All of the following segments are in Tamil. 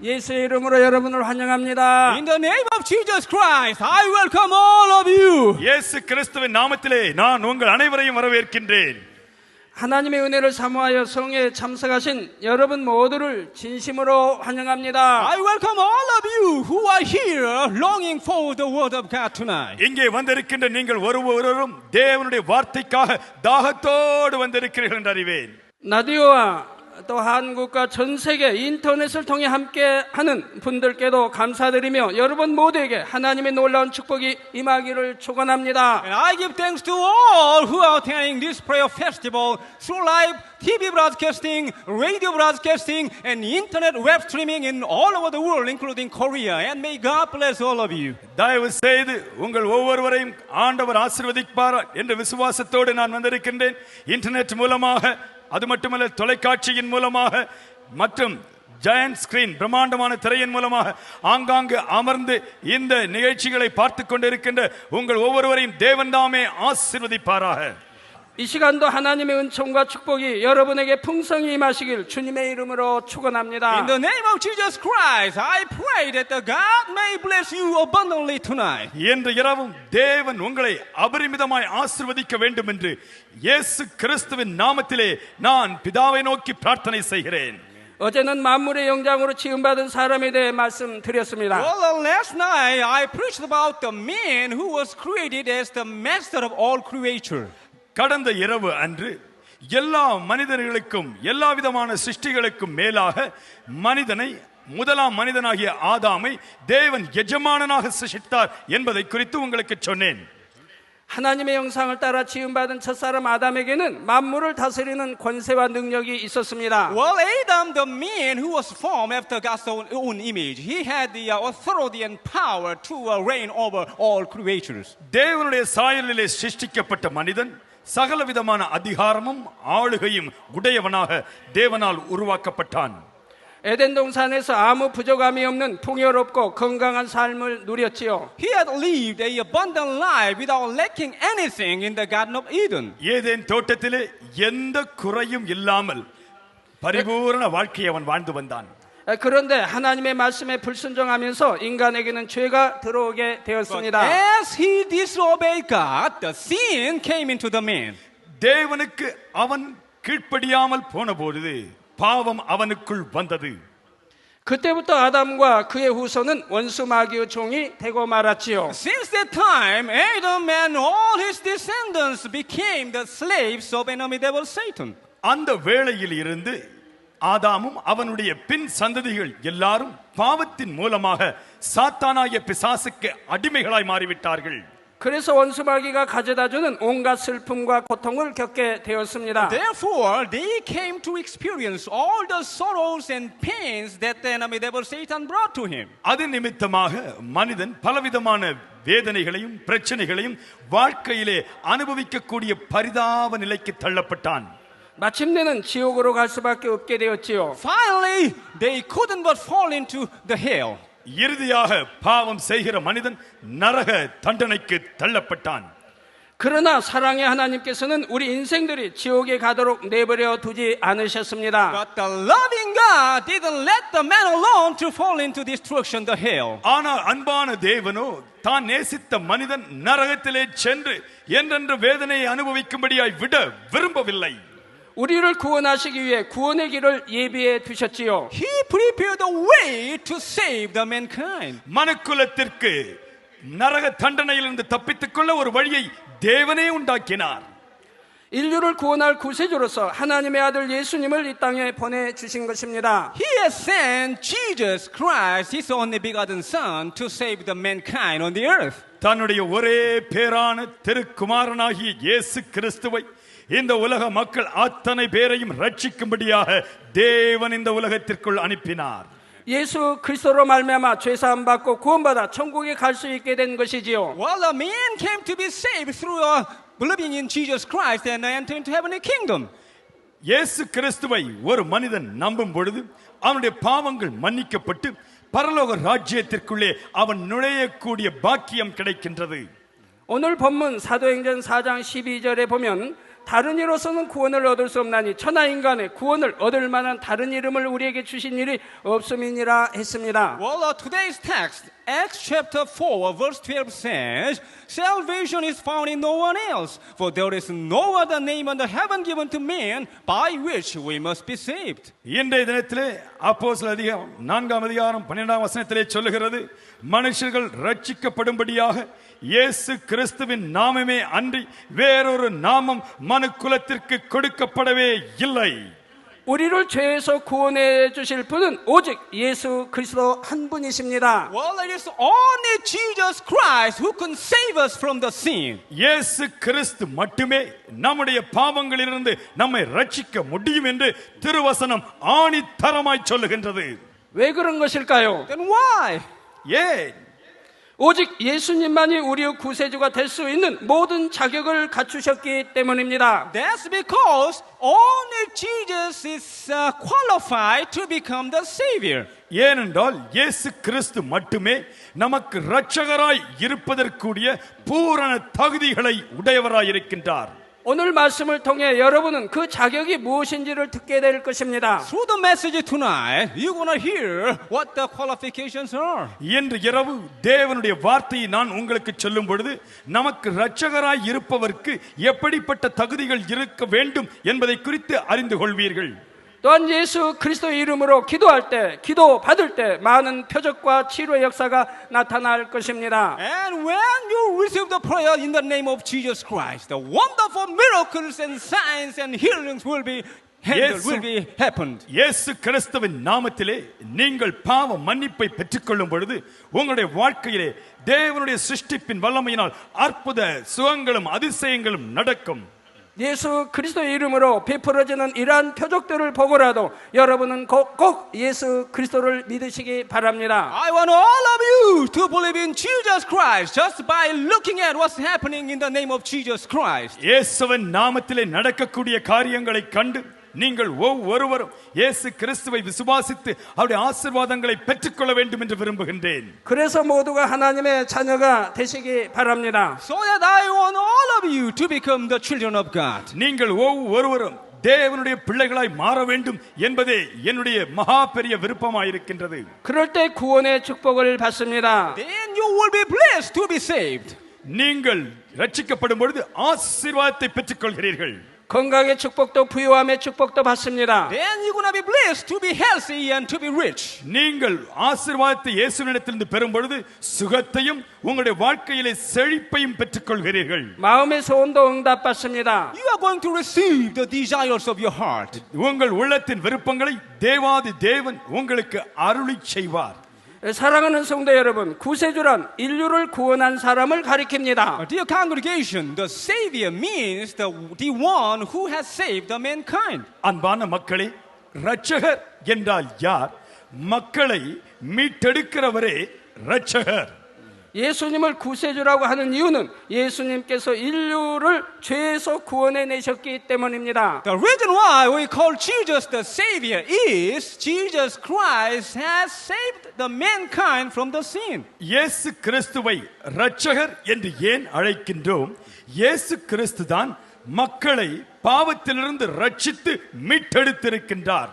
예수의 이름으로 여러분을 환영합니다. In the name of Jesus Christ, I welcome all of you. இயேசு கிறிஸ்துவின் நாமத்திலே நான் உங்கள் அனைவரையும் வரவேற்கின்றேன். 하나님의 은혜를 사모하여 성회에 참석하신 여러분 모두를 진심으로 환영합니다. I welcome all of you who are here longing for the word of God tonight. இங்கே வந்திருக்கின்ற நீங்கள் ஒருவரும் தேவனுடைய வார்த்தைக்காக தாகத்தோடு வந்திருக்கிறீர்கள் என்று அறிவேன். 라디오와 또 한국과 전 세계 인터넷을 통해 함께하는 분들께도 감사드리며 여러분 모두에게 하나님의 놀라운 축복이 임하기를 축원합니다. And I give thanks to all who are attending this prayer festival through live TV broadcasting, radio broadcasting, and internet web streaming in all over the world, including Korea. And may God bless all of you. தயவு செய்து உங்கள் ஒவ்வொருவரையும் ஆண்டவர் ஆசீர்வதிப்பார் என்ற விசுவாசத்தோடு நான் வந்திருக்கின்றேன். இன்டர்நெட் மூலமாக, அது மட்டுமல்ல தொலைக்காட்சியின் மூலமாக மற்றும் ஜெயண்ட் ஸ்கிரீன் பிரம்மாண்டமான திரையின் மூலமாக ஆங்காங்கு அமர்ந்து இந்த நிகழ்ச்சிகளை பார்த்து கொண்டிருக்கின்ற உங்கள் ஒவ்வொருவரையும் தேவன் தாமே ஆசீர்வதிப்பாராக. 이 시간도 하나님의 은총과 축복이 여러분에게 풍성히 임하시길 주님의 이름으로 축원합니다. In the name of Jesus Christ, I pray that the God may bless you abundantly tonight. இன்று இரவும் தேவன் உங்களை அபரிமிதமாய் ஆசீர்வதிக்க வேண்டும் என்று இயேசு கிறிஸ்துவின் நாமத்திலே நான் பிதாவை நோக்கி பிரார்த்தனை செய்கிறேன். 어제는 만물의 영장으로 지음받은 사람에 대해 말씀드렸습니다. Well, last night I preached about the man who was created as the master of all creature. கடந்த இரவு அன்று எல்லா மனிதர்களுக்கும் எல்லா விதமான சிருஷ்டிகளுக்கும் மேலாக மனிதனை முதலாம் மனிதனாகிய ஆதாமை தேவன் எஜமானனாக சிருஷ்டித்தார் என்பதை குறித்து உங்களுக்கு சொன்னேன். 하나님의 형상을 따라 지음받은 첫사람 아담에게는 만물을 다스리는 권세와 능력이 있었습니다. Well, Adam, the man who was formed after God's own image, he had the authority and power to reign over all creatures. தேவனுடைய சாயலிலே சிருஷ்டிக்கப்பட்ட மனிதன் சகலவிதமான அதிகாரமும் ஆளுகையும் உடையவனாக தேவனால் உருவாக்கப்பட்டான். 에덴 동산에서 아무 부족함이 없는 풍요롭고 건강한 삶을 누렸지요. He had lived a abundant life without lacking anything in the Garden of Eden. Eden தோட்டத்திலே எந்த குறையும் இல்லாமல் பரிபூரண வாழ்க்கையை அவன் வாழ்ந்து வந்தான். 그런데 하나님의 말씀에 불순종하면서 인간에게는 죄가 들어오게 되었습니다. As he disobeyed God, the sin came into the man. தேவனுக்கு அவன் கீழ்ப்படியாமல் போன பொழுது பாவம் அவனுக்குள் வந்தது. 그때부터 아담과 그의 후손은 원수 마귀의 종이 되고 말았지요. Since that time, Adam and all his descendants became the slaves of enemy devil Satan. அந்த வேளையில் இருந்து ஆதாமும் அவனுடைய பின் சந்ததிகள் எல்லாரும் பாவத்தின் மூலமாக சாத்தானாகிய பிசாசுக்கு அடிமைகளாய் மாறிவிட்டார்கள். 그래서 원수 마귀가 가져다주는 온갖 슬픔과 고통을 겪게 되었습니다. Therefore, they came to experience all the sorrows and pains that the enemy devil Satan brought to him. அது நிமித்தமாக மனிதன் பலவிதமான வேதனைகளையும் பிரச்சனைகளையும் வாழ்க்கையிலே அனுபவிக்கக்கூடிய பரிதாப நிலைக்கு தள்ளப்பட்டான். 마침내는 지옥으로 갈 수밖에 없게 되었지요. Finally, they couldn't but fall into the hell. இறுதியாக பாவம் செய்கிற மனிதன் நரக தண்டனைக்கு தள்ளப்பட்டான். 그러나 사랑의 하나님께서는 우리 인생들이 지옥에 가도록 내버려 두지 않으셨습니다. But the loving God didn't let the man alone to fall into destruction, the hell. ஆனால் அன்பான தேவனோ தான் நேசித்த மனிதன் நரகத்திலே சென்று என்றென்று வேதனையை அனுபவிக்கும்படியாய் விட விரும்பவில்லை. 우리를 구원하시기 위해 구원의 길을 예비해 두셨지요. He prepared a way to save the mankind. மனுக்குலத்திற்கு நரக தண்டனையிலிருந்து தப்பித்துக் கொள்ள ஒரு வழியை தேவனே உண்டாக்கினார். 인류를 구원할 구세주로서 하나님의 아들 예수님을 이 땅에 보내주신 것입니다. He has sent Jesus Christ, his only begotten Son, to save the mankind on the earth. தன்னுடைய ஒரே பேரான திருக்குமாரனாகிய இயேசு கிறிஸ்துவை இந்த உலக மக்கள் அத்தனை பேரையும் ரட்சிக்கும்படியாக தேவன் இந்த உலகத்திற்குள் அனுப்பினார். 예수 그리스도로 말미암아 죄 사함 받고 구원받아 천국에 갈 수 있게 된 것이지요. Well, a man came to be saved through believing in Jesus Christ and enter into heavenly kingdom. இயேசு கிறிஸ்துவை ஒரு மனிதன் நம்பும் பொழுது அவனுடைய பாவங்கள் மன்னிக்கப்பட்டு பரலோக ராஜ்யத்திற்குள்ளே அவன் நுழையக்கூடிய பாக்கியம் கிடைக்கின்றது. 오늘 본문 사도행전 4장 12절에 보면 다른 이로서는 구원을 얻을 수 없나니 천하 인간의 구원을 얻을 만한 다른 이름을 우리에게 주신 일이 없음이니라 했습니다. Well, today's text, Acts chapter 4, verse 12 says, Salvation is found in no one else, for there is no other name under heaven given to men by which we must be saved. இன்றைய தினத்திலே அப்போஸ்தலர் அதிகாரம் 4ஆம் அதிகாரம் 12ஆம் வசனத்திலே சொல்லுகிறது, மனுஷர்கள் ரட்சிக்கப்படும்படியாக இயேசு கிறிஸ்துவின் நாமமே அன்றி வேறொரு நாமம் மனுக்குலத்திற்கு கொடுக்கப்படவே இல்லை. 우리를 죄에서 구원해 주실 분은 오직 예수 그리스도 한 분이십니다. Well, it is only Jesus Christ who can save us from the sin. இயேசு கிறிஸ்து மட்டுமே நம்முடைய பாவங்களிலிருந்து நம்மை ரட்சிக்க முடியும் என்று திருவசனம் ஆணித்தரமாய் சொல்லுகின்றது. 왜 그런 것일까요? Then why? ஏன்? 오직 예수님만이 우리의 구세주가 될 수 있는 모든 자격을 갖추셨기 때문입니다. That's because only Jesus is qualified to become the Savior. ஏனென்றால் இயேசு கிறிஸ்து மட்டுமே நமக்கு இரட்சகராய் இருப்பதற்குரிய பூரண தகுதிகளை உடையவராய் இருக்கின்றார். 오늘 말씀을 통해 여러분은 그 자격이 무엇인지를 듣게 될 것입니다. Through the message tonight, you're going to hear what the qualifications are. இன்று இரவு தேவனுடைய வார்த்தையை நான் உங்களுக்கு சொல்லும் பொழுது நமக்கு இரட்சகராய் இருப்பவருக்கு எப்படிப்பட்ட தகுதிகள் இருக்க வேண்டும் என்பதை குறித்து அறிந்து கொள்வீர்கள். 또한 예수 그리스도 이름으로 기도할 때, 기도 받을 때 많은 표적과 치료의 역사가 나타날 것입니다. And when you receive the prayer in the name of Jesus Christ, the wonderful miracles and signs and healings will be happened. இயேசு கிறிஸ்துவின் நாமத்திலே நீங்கள் பாவ மன்னிப்பை பெற்றுக்கொள்ளும் பொழுது உங்களுடைய வாழ்க்கையிலே தேவனுடைய சிருஷ்டிப்பின் வல்லமையினால் அற்புத சுகங்களும் அதிசயங்களும் நடக்கும். 예수 그리스도 이름으로 베풀어지는 이러한 표적들을 보고라도 여러분은 꼭 예수 그리스도를 믿으시기 바랍니다. I want all of you to believe in Jesus Christ just by looking at what's happening in the name of Jesus Christ. இயேசுவின் நாமத்திலே நடக்கக்கூடிய காரியங்களை கண்டு நீங்கள் ஒவ்வொருவரும் இயேசு கிறிஸ்துவை விசுவாசித்து அவருடைய ஆசீர்வாதங்களை பெற்றுக்கொள்ள வேண்டும் என்று விரும்புகின்றேன். 그래서 모두가 하나님의 자녀가 되시기 바랍니다. So that I want all of you to become the children of God. நீங்கள் ஒவ்வொருவரும் தேவனுடைய பிள்ளைகளாய் மாற வேண்டும் என்பதே என்னுடைய மகா பெரிய விருப்பமாயிருக்கின்றது. 그럴 때 구원의 축복을 받습니다. Then you will be blessed to be saved. நீங்கள் ரட்சிக்கப்படும் பொழுது ஆசீர்வாதத்தை பெற்றுக்கொள்கிறீர்கள். 건강의 축복도 부유함의 축복도 받습니다. Then you're going to be blessed to be healthy and to be rich. நீங்கள் ஆசீர்வாதத்தை இயேசுவினிடத்திலிருந்து பெறும் பொழுது சுகத்தையும் உங்களுடைய வாழ்க்கையிலே செழிப்பையும் பெற்றுக்கொள்கிறீர்கள். 마음의 소원도 응답받습니다. You are going to receive the desires of your heart. உங்கள் உள்ளத்தின் விருப்பங்களை தேவாதி தேவன் உங்களுக்கு அருளி செய்வார். 사랑하는 성도 여러분, 구세주란 인류를 구원한 사람을 가리킵니다. Dear congregation, the Savior means the one who has saved the mankind. அன்பான மக்களே, இரட்சகர் என்றால் யார்? மக்களை மீட்டெடுக்கிறவரே இரட்சகர். 예수님을 구세주라고 하는 이유는 예수님께서 인류를 죄에서 구원해 내셨기 때문입니다. The reason why we call Jesus the Savior is Jesus Christ has saved the mankind from the sin. இயேசு கிறிஸ்துவை இரட்சகர் என்று ஏன் அழைக்கின்றோம்? இயேசு கிறிஸ்து தான் மக்களை பாவத்திலிருந்து ரட்சித்து மீட்டெடுத்திருக்கின்றார்.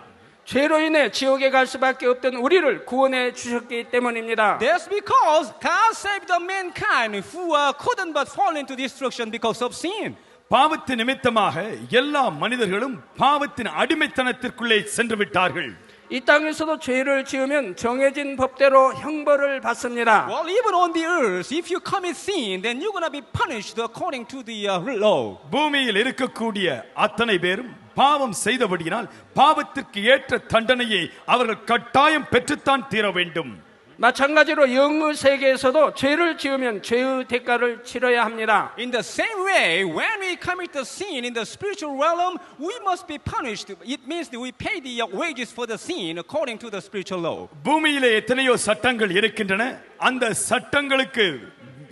죄로 인해 지옥에 갈 수밖에 없던 우리를 구원해 주셨기 때문입니다. That's because God saved the mankind who couldn't but fall into destruction because of sin. பாவத்தின் நிமித்தமாக எல்லா மனிதர்களும் பாவத்தின் அடிமைத்தனத்திற்குள்ளே சென்று விட்டார்கள். 이 땅에서도 죄를 지으면 정해진 법대로 형벌을 받습니다. Well, even on the earth, if you commit sin, then you're going to be punished according to the law. பூமியில் இருக்கக்கூடிய அத்தனை பேரும் பாவம் செய்தபடியினால் பாவத்திற்கு ஏற்ற தண்டனையை அவர்கள் கட்டாயம் பெற்றுத்தான் தீர வேண்டும். 마찬가지로 영의 세계에서도 죄를 지으면 죄의 대가를 치러야 합니다. In the same way, when we commit the sin in the spiritual realm, we must be punished. It means that we pay the wages for the sin according to the spiritual law. பூமியிலே எத்தனையோ சட்டங்கள் இருக்கின்றன. அந்த சட்டங்களுக்கு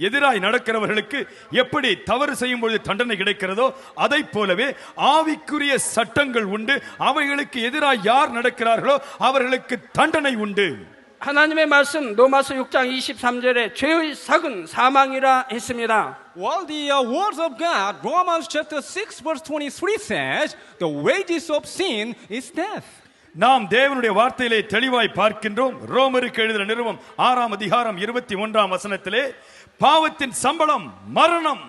எதிராய் நடக்கிறவர்களுக்கு எப்படி தவறு செய்யும் பொழுது தண்டனை கிடைக்கிறதோ அதை போலவே ஆவிக்குரிய சட்டங்கள் உண்டு. அவைகளுக்கு எதிராய் யார் நடக்கிறார்களோ அவர்களுக்கு தண்டனை உண்டு. 하나님의 말씀 로마서 6장 23절에 죄의 삭은 사망이라 했습니다. Well, the words of God, Romans chapter 6 verse 23 says, the wages of sin is death. நாம் தேவனுடைய வார்த்தையிலே தெளிவாய் பார்க்கின்றோம். ரோமருக்கு எழுதின நிருபம் 6ஆம் அதிகாரம் 21ஆம் வசனத்திலே பாவத்தின் சம்பளம் மரணம்.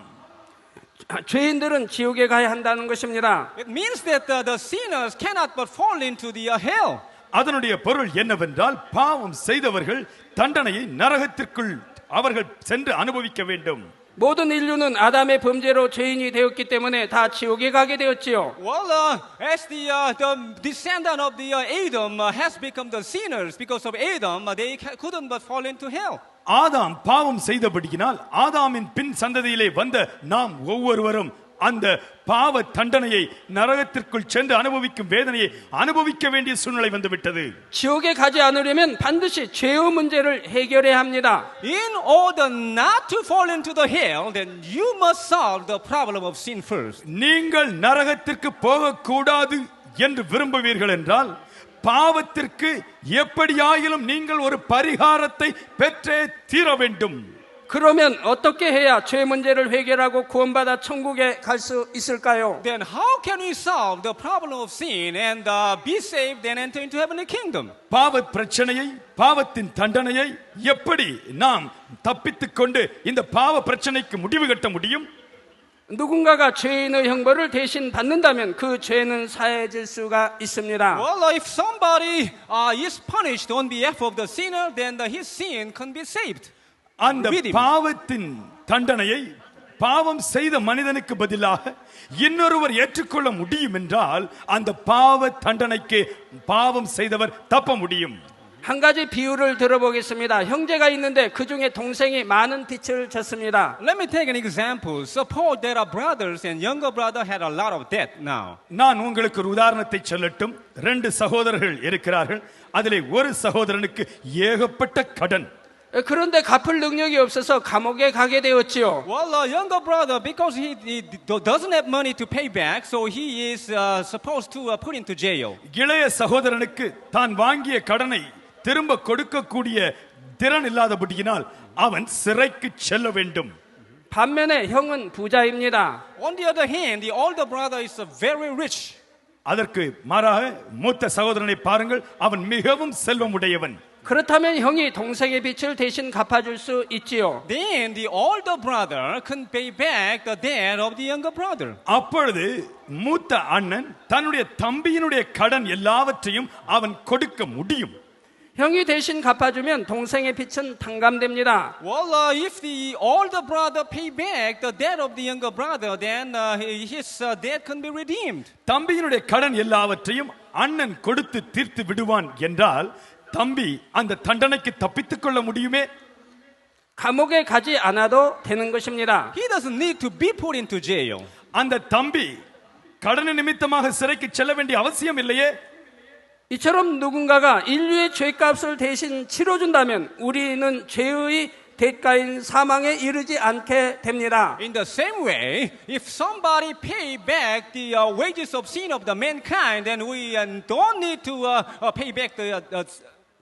죄인들은 지옥에 가야 한다는 것입니다. It means that the sinners cannot but fall into the hell. அதனுடைய பொருள் என்னவென்றால் பாவம் செய்தவர்கள் தண்டனையை நரகத்திற்குள் அவர்கள் சென்று அனுபவிக்க வேண்டும். 모든 인류는 아담의 범죄로 죄인이 되었기 때문에 다 지옥에 가게 되었지요. Well, as the descendant of the Adam has become the sinners because of Adam, they couldn't but fall into hell. ஆதாம் பாவம் செய்தபடியினால் ஆதாமின் பின் சந்ததியிலே வந்த நாம் ஒவ்வொருவரும் அந்த பாவ தண்டனையை நரகத்திற்குள் சென்று அனுபவிக்கும் வேதனையை அனுபவிக்க வேண்டிய சூழ்நிலை வந்துவிட்டது. 지옥에 가지 않으려면 반드시 죄의 문제를 해결해야 합니다. In order not to fall into the hell, then you must solve the problem of sin first. நீங்கள் நரகத்திற்கு போகக்கூடாது என்று விரும்புவீர்கள் என்றால் பாவத்திற்கு எப்படியாயிலும் நீங்கள் ஒரு பரிகாரத்தை பெற்றே தீர வேண்டும். 그러면 어떻게 해야 죄 문제를 해결하고 구원받아 천국에 갈 수 있을까요? Then how can we solve the problem of sin and be saved and enter into heavenly kingdom? பாவ பிரச்சனையை பாவத்தின் தண்டனையை எப்படி நாம் தப்பித்துக் கொண்டு இந்த பாவ பிரச்சனைக்கு முடிவு கட்ட முடியும்? 누군가가 죄인의 형벌을 대신 받는다면 그 죄는 사해질 수가 있습니다. Well, if somebody is punished on behalf of the sinner, then his sin can be saved. அந்த பாவத்தின் தண்டனையை பாவம் செய்த மனிதனுக்கு பதிலாக இன்னொருவர் ஏற்றுக்கொள்ள முடியும் என்றால் அந்த பாவ தண்டனைக்கு பாவம் செய்தவர் தப்ப முடியும். 한 가지 비유를 들어보겠습니다. 형제가 있는데 그 중에 동생이 많은 빚을 졌습니다. Let me take an example. Suppose there are brothers and younger brother had a lot of debt now. நான் உங்களுக்கு ஒரு உதாரணத்தை சொல்லட்டும். 2 சகோதரர்கள் இருக்கிறார்கள். அதிலே ஒரு சகோதரனுக்கு ஏகப்பட்ட கடன். 그런데 갚을 능력이 없어서 감옥에 가게 되었지요. Well, younger brother, because he doesn't have money to pay back, so he is supposed to put into jail. இளைய சகோதரனுக்கு தான் வாங்கிய கடனை திரும்ப கொடுக்கக்கூடிய திறன் இல்லாதபடியினால் அவன் சிறைக்கு செல்ல வேண்டும். 반면에 형은 부자입니다. On the other hand, the older brother is very rich. அதற்கு மாறாக மூத்த சகோதரனை பாருங்கள், அவன் மிகவும் செல்வமுடையவன். 그렇다면 형이 동생의 빚을 대신 갚아줄 수 있지요. Then the older brother can pay back the debt of the younger brother. அப்பொழுது மூத்த அண்ணன் தன்னுடைய தம்பியினுடைய கடன் எல்லாவற்றையும் அவன் கொடுக்க முடியும். 형이 대신 갚아주면 동생의 빚은 탕감됩니다. Well, if the older brother pay back the debt of the younger brother, then his debt can be redeemed. தம்பியினுடைய கடன் எல்லாவற்றையும் அண்ணன் கொடுத்து தீர்த்து விடுவான் என்றால் தம்பி அந்த தண்டனைக்கு தப்பித்துக் கொள்ள முடியுமே. 감옥에 가지 않아도 되는 것입니다. He doesn't need to be put into jail. அந்த தம்பி கடன் நிமித்தமாக சிறைக்கு செல்ல வேண்டிய அவசியம் இல்லையே. 이처럼 누군가가 인류의 죄값을 대신 치러준다면 우리는 죄의 대가인 사망에 이르지 않게 됩니다. In the same way, if somebody pay back the wages of sin of the mankind, then we don't need to pay back the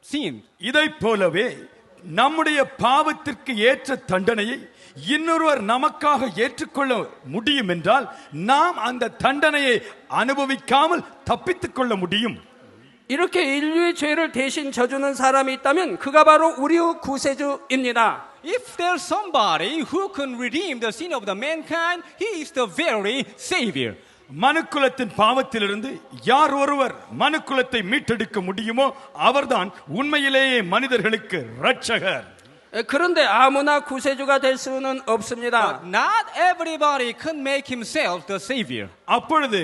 sin. இதைப் போலவே நம்முடைய பாவத்திற்கு ஏற்ற தண்டனையை இன்னொருவர் நமக்காக ஏற்றுக்கொள்ள முடியும் என்றால் நாம் அந்த தண்டனையை அனுபவிக்காமல் தப்பித்துக் கொள்ள முடியும். 이렇게 인류의 죄를 대신 져주는 사람이 있다면 그가 바로 우리의 구세주입니다. If there's somebody who can redeem the sin of the mankind, he is the very savior. மனுக்குலத்தின் பாவத்திலிருந்து யார் ஒருவர் மனுக்குலத்தை மீட்டெடுக்க முடியுமோ அவர்தான் உண்மையிலேயே மனிதர்களுக்கு இரட்சகர். 그런데 아무나 구세주가 될 수는 없습니다. Not everybody can make himself the savior. அப்பொழுது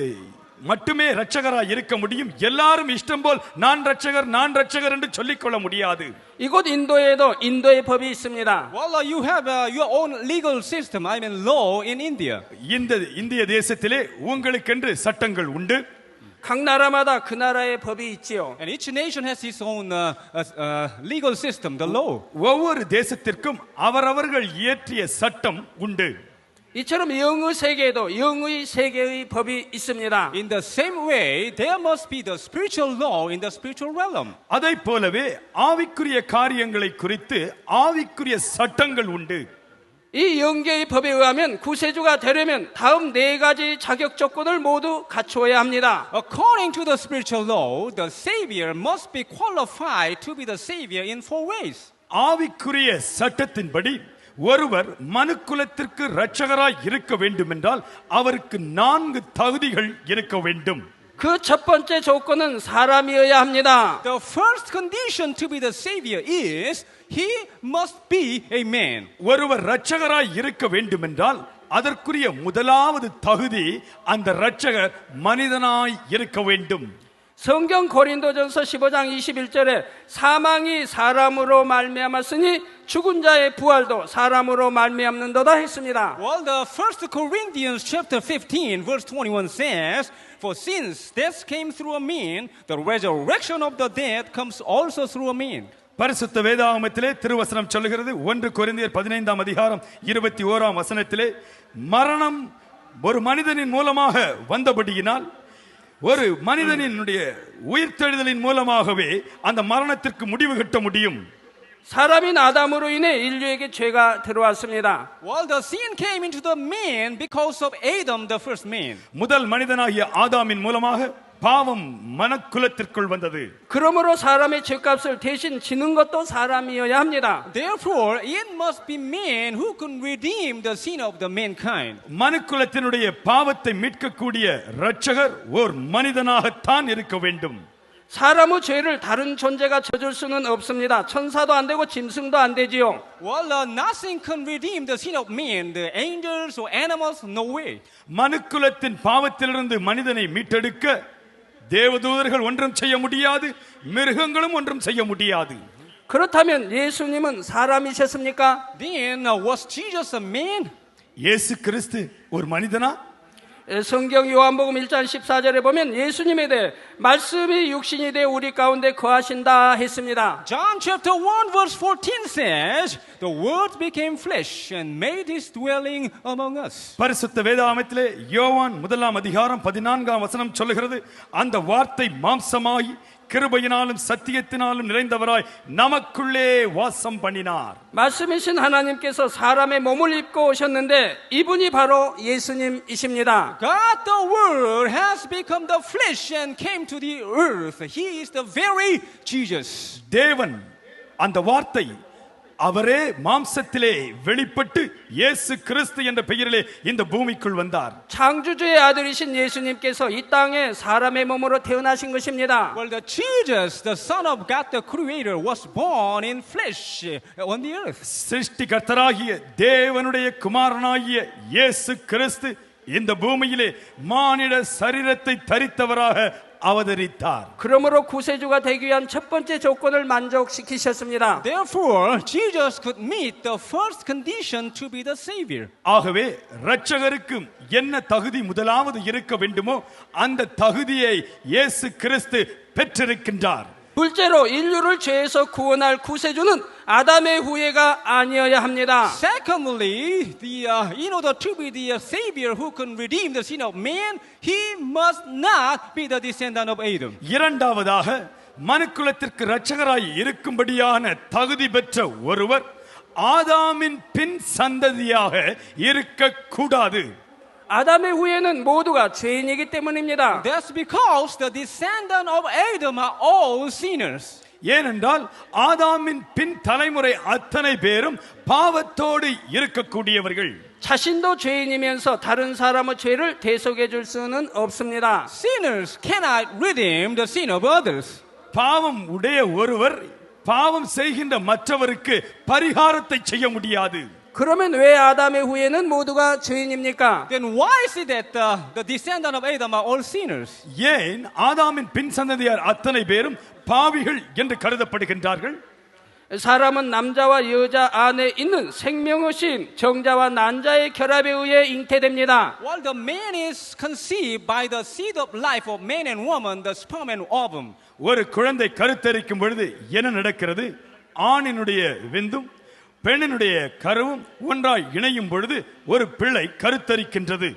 மட்டுமே இரட்சகராய் இருக்க முடியும். எல்லாரும் இஷ்டம் போல் நான் இரட்சகர் என்று சொல்லிக் கொள்ள முடியாது. 이곳 인도에도 인도의 법이 있습니다. Well, you have your own legal system, I mean law in India. இந்த இந்திய தேசத்திலே உங்களுக்கென்று சட்டங்கள் உண்டு. 각 나라마다 그 나라의 법이 있지요. And each nation has its own legal system, the law. ஒவ்வொரு தேசத்திற்கும் அவரவர்கள் இயற்றிய சட்டம் உண்டு. 이처럼 영의 세계에도 영의 세계의 법이 있습니다. In the same way, there must be the spiritual law in the spiritual realm. அதைப் போலவே ஆவிக்குரிய காரியங்களை குறித்து ஆவிக்குரிய சட்டங்கள் உண்டு. 이 영계의 법에 의하면 구세주가 되려면 다음 네 가지 자격 조건을 모두 갖추어야 합니다. According to the spiritual law, the Savior must be qualified to be the Savior in 4 ways. ஆவிக்குரிய சட்டத்தின்படி ஒருவர் மனுக்குலத்திற்கு இரட்சகராய் இருக்க வேண்டுமென்றால் அவருக்கு 4 தகுதிகள் இருக்க வேண்டும். 그 첫 번째 조건은 사람이어야 합니다. The first condition to be the Savior is he must be a man. ஒருவர் இரட்சகராய் இருக்க வேண்டுமென்றால் அதற்குரிய முதலாவது தகுதி அந்த இரட்சகர் மனிதனாய் இருக்க வேண்டும். 성경 고린도전서 15장 21절에 사망이 사람으로 말미암았으니 죽은 자의 부활도 사람으로 말미암는도다 했습니다. Well, the 1 Corinthians chapter 15 verse 21 says, for since death came through a man, the resurrection of the dead comes also through a man. பரிசுத்த வேதாகமத்திலே திருவசனம் சொல்லுகிறது 1 கொரிந்தியர் 15ஆம் அதிகாரம் 21ஆம் வசனத்திலே மரணம் ஒரு மனிதனின் மூலமாக வந்தபடியினால் ஒரு மனிதனினுடைய உயிர்த்தெழுதலின் மூலமாகவே அந்த மரணத்திற்கு முடிவு கட்ட முடியும். 사람인 아담으로 인해 인류에게 죄가 들어왔습니다. Well, the sin came into the man because of Adam, the first man. முதல் மனிதனாகிய ஆதாமின் மூலமாக பாவம் மனக்குலத்திற்குள் வந்தது. 그러므로 사람의 죄값을 대신 지는 것도 사람이어야 합니다. Therefore, it must be man who can redeem the sin of the mankind. மனுக்குலத்தினுடைய பாவத்தை மீட்கக்கூடிய இரட்சகர் ஒரு மனிதனாகத்தான் இருக்க வேண்டும். 사람의 죄를 다른 존재가 져줄 수는 없습니다. 천사도 안 되고 짐승도 안 되지요. Well, nothing can redeem the sin of man, the angels or animals, no way. மனுக்குலத்தின் பாவத்திலிருந்து மனிதனை மீட்டெடுக்க தேவதூதர்கள் ஒன்றும் செய்ய முடியாது, மிருகங்களும் ஒன்றும் செய்ய முடியாது. 그렇다면 예수님은 사람이셨습니까? Then was Jesus a man? இயேசு கிறிஸ்து ஒரு மனிதனா? 성경 요한복음 1장 14절에 보면 예수님에 대해 말씀이 육신이 되어 우리 가운데 거하신다 했습니다. John chapter 1 verse 14 says, the word became flesh and made his dwelling among us. பரிசுத்த வேதாகமத்திலே யோவான் 1ஆம் அதிகாரம் 14ஆம் வசனம் சொல்லுகிறது, அந்த வார்த்தை மாம்சமாகி கிருபையினாலும் சத்தியத்தினாலும் நிறைந்தவராய் நமக்குள்ளே வாசம் பண்ணினார். 말씀이신 하나님께서 사람의 몸을 입고 오셨는데 이분이 바로 예수님이십니다. God the Word has become the flesh and came to the earth. He is the very Jesus. தேவன் அந்த வார்த்தை அவரே மாம்சத்திலே வெளிப்பட்டு இயேசு கிறிஸ்து என்ற பெயரிலே இந்த பூமிக்குள் வந்தார். 창조주의 아들이신 예수님께서 이 땅에 사람의 몸으로 태어나신 것입니다. Well, the Jesus, the Son of God, the Creator, was born in flesh on the earth. சிருஷ்டிகர்த்தராகிய தேவனுடைய குமாரனாகிய இயேசு கிறிஸ்து இந்த பூமியிலே மானிட சரீரத்தை தரித்தவராக அவதரித்தார். 그러므로 구세주가 되기 위한 첫 번째 조건을 만족시키셨습니다. Therefore, Jesus could meet the first condition to be the Savior. ஆகவே இரட்சகருக்கு என்ன தகுதி முதலாவது இருக்க வேண்டுமோ அந்த தகுதியை இயேசு கிறிஸ்து பெற்றிருக்கின்றார். 둘째로 인류를 죄에서 구원할 구세주는 아담의 후예가 아니어야 합니다. Secondly, in order to be the Savior who can redeem the sin of man, he must not be the descendant of Adam. இரண்டாவதாக மனுக்குலத்திற்கு இரட்சகராய் இருக்கும்படியான தகுதி பெற்ற ஒருவர் ஆதாமின் பின் சந்ததியாக இருக்கக்கூடாது. 아담의 후예는 모두가 죄인이기 때문입니다. That's because the descendant of Adam are all sinners. ஏனென்றால் ஆதாமின் பின் தலைமுறை அத்தனை பேரும் பாவத்தோடு இருக்கக்கூடியவர்கள். 자신도 죄인이면서 다른 사람의 죄를 대속해 줄 수는 없습니다. Sinners cannot redeem the sin of others. பாவம் உடைய ஒருவர் பாவம் செய்கின்ற மற்றவருக்கு பரிகாரத்தை செய்ய முடியாது. 그러면 왜 아담의 후예는 모두가 죄인입니까? Then why is it that the descendant of Adam are all sinners? ஏன் ஆதாமின் பின் சந்ததியார் அத்தனை பேரும் பாவிகள் என்று கருதப்படுகின்றார்கள்? 사람은 남자와 여자 안에 있는 생명의 신 정자와 난자의 결합에 의해 잉태됩니다. Well, the man is conceived by the seed of life of man and woman, the sperm and ovum. ஒரு குழந்தை கருத்தரிக்கும் பொழுது என்ன நடக்கிறது? ஆணினுடைய விந்தும் பெண்ணினுடைய கருவும் ஒன்றாய் இணையும் பொழுது ஒரு பிள்ளை கருத்தரிக்கின்றது.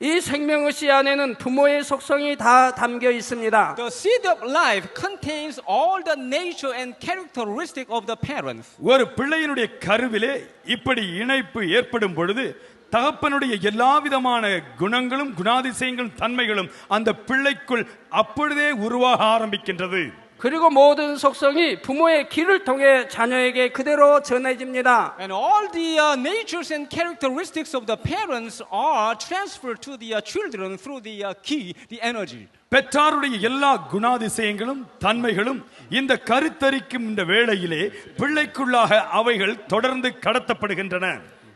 이 생명의 씨 안에는 부모의 속성이 다 담겨 있습니다. The seed of life contains all the nature and characteristic of the parents. ஒரு பிள்ளையினுடைய கருவிலே இப்படி இணைப்பு ஏற்படும் பொழுது தகப்பனுடைய எல்லா விதமான குணங்களும் குணாதிசயங்களும் தன்மைகளும் அந்த பிள்ளைக்குள் அப்பொழுதே உருவாக ஆரம்பிக்கின்றது. 그리고 모든 속성이 부모의 길을 통해 자녀에게 그대로 전해집니다. And all the natures and characteristics of the parents are transferred to the children through the key, the energy. பெற்றாருடைய எல்லா குணாதிசயங்களும் தன்மைகளும் இந்த கருத்தரிக்கும் இந்த வேளையிலே பிள்ளைக்குள்ளாக அவைகள் தொடர்ந்து கடத்தப்படுகின்றன.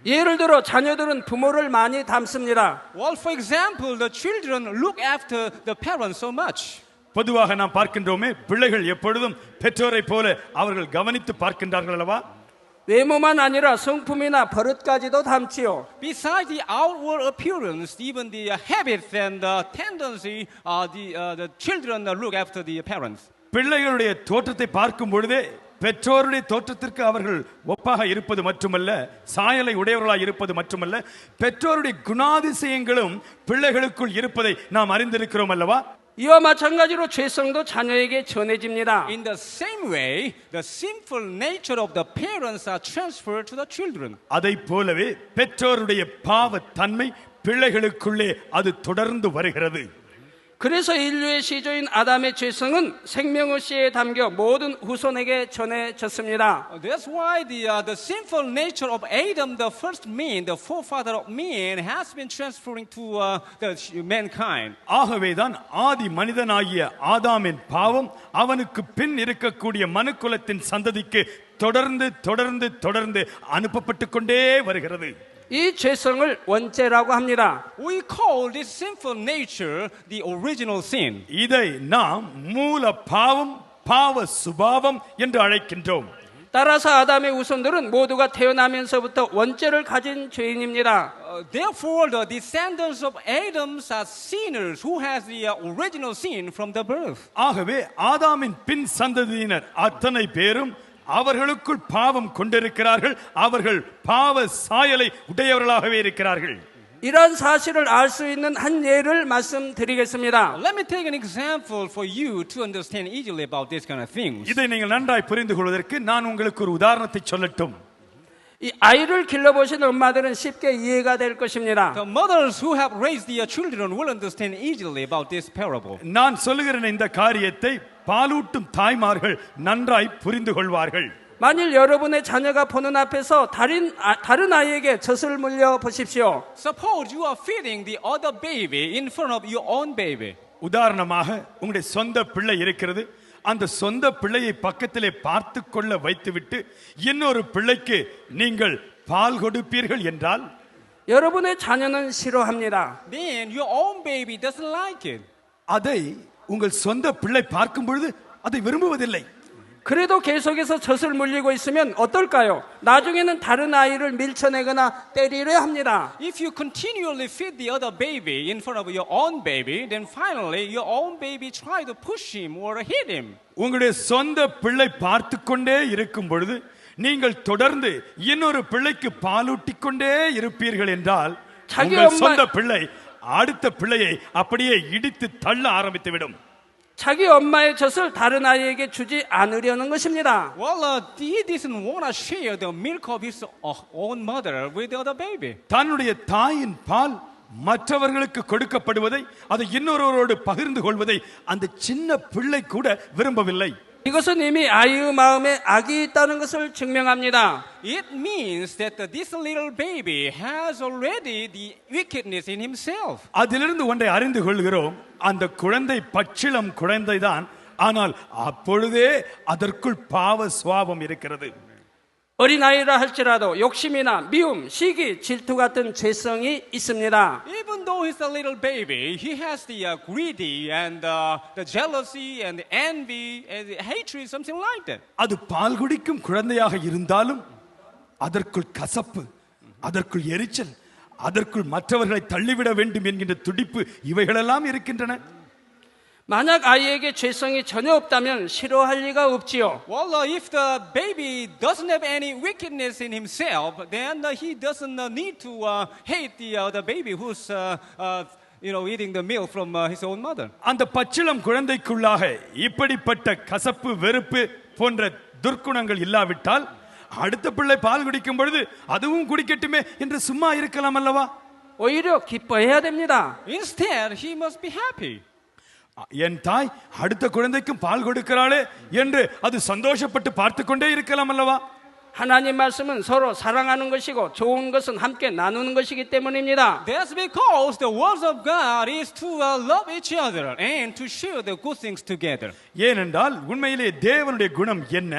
예를 들어 자녀들은 부모를 많이 닮습니다. Well, for example, the children look after the parents so much. பொதுவாக நாம் பார்க்கின்றோமே, பிள்ளைகள் எப்பொழுதும் பெற்றோரை போல அவர்கள் கவனித்து பார்க்கின்றார்கள் அல்லவா? 외모만 아니라 성품이나 버릇까지도 닮지요. Besides the outward appearance, even the habits and the tendency, the children look after the parents. பிள்ளைகளுடைய தோற்றத்தை பார்க்கும் பொழுதே பெற்றோருடைய தோற்றத்திற்கு அவர்கள் ஒப்பாக இருப்பது மட்டுமல்ல, சாயலை உடையவர்களாக இருப்பது மட்டுமல்ல, பெற்றோருடைய குணாதிசயங்களும் பிள்ளைகளுக்குள் இருப்பதை நாம் அறிந்திருக்கிறோம் அல்லவா? 이와 마찬가지로 죄성도 자녀에게 전해집니다. In the same way, the sinful nature of the parents are transferred to the children. அதைப் போலவே பெற்றோருடைய பாவ தன்மை பிள்ளைகளுக்குள்ளே அது தொடர்ந்து வருகிறது. 그래서 인류의 시조인 아담의 죄성은 생명의 씨에 담겨 모든 후손에게 전해졌습니다. That's why the sinful nature of Adam, the first man, the forefather of man, has been transferring to the mankind. ஆகவேதான் ஆதி மனிதனாகிய ஆதாமின் பாவம் அவனுக்கு பின் இருக்கக்கூடிய மனுக்குலத்தின் சந்ததிக்கு தொடர்ந்து தொடர்ந்து தொடர்ந்து அனுப்பப்பட்டு கொண்டே வருகிறது. 이 죄성을 원죄라고 합니다. We call this sinful nature the original sin. இதை நாம் மூல பாவம், பாவ சுபாவம் என்று அழைக்கின்றோம். 따라서 아담의 후손들은 모두가 태어나면서부터 원죄를 가진 죄인입니다. Therefore, the descendants of Adam are sinners who has the original sin from the birth. ஆகவே ஆதாமின் பின் சந்ததியினர் அத்தனை பேரும் அவர்களுக்குள் பாவம் கொண்டிருக்கிறார்கள். அவர்கள் பாவ சாயலை உடையவர்களாகவே இருக்கிறார்கள். 이런 사실을 알 수 있는 한 예를 말씀드리겠습니다. Let me take an example for you to understand easily about this kind of things. இதை நீங்கள் நன்றாய் புரிந்து கொள்வதற்கு நான் உங்களுக்கு ஒரு உதாரணத்தை சொல்லட்டும். 이 아이를 길러보신 엄마들은 쉽게 이해가 될 것입니다. The mothers who have raised their children will understand easily about this parable. நான் சொல்லுகிற இந்த காரியத்தை பாலூட்டும் தாய்மார்கள் நன்றாய் புரிந்து கொள்வார்கள். 만일 여러분의 자녀가 보는 앞에서 다른 아이에게 젖을 물려 보십시오. Suppose you are feeding the other baby in front of your own baby. உதாரணமாக உங்களுடைய சொந்த பிள்ளை இருக்கிறது. அந்த சொந்த பிள்ளையை பக்கத்திலே பார்த்து கொள்ள வைத்துவிட்டு இன்னொரு பிள்ளைக்கு நீங்கள் பால் கொடுப்பீர்கள் என்றால் 여러분의 자녀는 싫어합니다. Then your own baby doesn't like it. அதை உங்கள் சொந்த பிள்ளை பார்க்கும் பொழுது அதை விரும்புவதில்லை. 그래도 계속해서 젖을 물리고 있으면 어떨까요? 나중에는 다른 아이를 밀쳐내거나 때리려 합니다. If you continually feed the other baby in front of your own baby, then finally your own baby try to push him or hit him. உங்களுடைய சொந்த பிள்ளை பார்த்து கொண்டே இருக்கும் பொழுது நீங்கள் தொடர்ந்து இன்னொரு பிள்ளைக்கு பாலூட்டிக் கொண்டே இருப்பீர்கள் என்றால் உங்கள் சொந்த பிள்ளை அடுத்த பிள்ளையை அப்படியே இடித்து தள்ள ஆரம்பித்துவிடும். 자기 엄마의 젖을 다른 아이에게 주지 않으려는 것입니다. Well, he doesn't want to share the milk of his own mother with the other baby. தன்னுடைய தாயின் பால் மற்றவர்களுக்கு கொடுக்கப்படுவதை அதை இன்னொருவரோடு பகிர்ந்து கொள்வதை அந்த சின்ன பிள்ளை கூட விரும்பவில்லை. 이것은 이미 아이의 마음에 악이 있다는 것을 증명합니다. It means that this little baby has already the wickedness in himself. அதிலிருந்து ஒன்றை அறிந்து கொள்கிறோம். அந்த குழந்தை பச்சிளம் குழந்தைதான், ஆனால் அப்பொழுதே அதற்குள் பாவ சுபாவம் இருக்கிறது. 어린아이라 할지라도 욕심이나 미움, 시기, 질투 같은 죄성이 있습니다. Even though he's a little baby, he has the greedy and the jealousy and the envy and the hatred, something like that. அது பால் குடிக்கும் குழந்தையாக இருந்தாலும் அதற்குள் கசப்பு, அதற்குள் எரிச்சல், அதற்குள் மற்றவர்களை தள்ளிவிட வேண்டும் என்கின்ற துடிப்பு இவைகளெல்லாம் இருக்கின்றன. 만약 아이에게 죄성이 전혀 없다면 싫어할 리가 없지요. Well, if the baby doesn't have any wickedness in himself, then he doesn't need to hate the baby who's eating the milk from his own mother. அந்த பச்சிளம் குழந்தைக்குள்ளாக இப்படிப்பட்ட கசப்பு வெறுப்பு போன்ற துர்க்குணங்கள் இல்லாவிட்டால் அடுத்த பிள்ளை பால் குடிக்கும் பொழுது அதுவும் குடிக்கட்டுமே என்று சும்மா இருக்கலாம் அல்லவா? 오히려 기뻐해야 됩니다. Instead, he must be happy. என் தாய் அடுத்த குழந்தைக்கும் பால் கொடுக்கிறாளே என்று அது சந்தோஷப்பட்டு பார்த்து கொண்டே இருக்கலாம் அல்லவா? 하나님 말씀은 서로 사랑하는 것이고 좋은 것은 함께 나누는 것이기 때문입니다. That's because the words of God is to love each other and to share the good things together. ஏனென்றால் உண்மையிலே தேவனுடைய குணம் என்ன?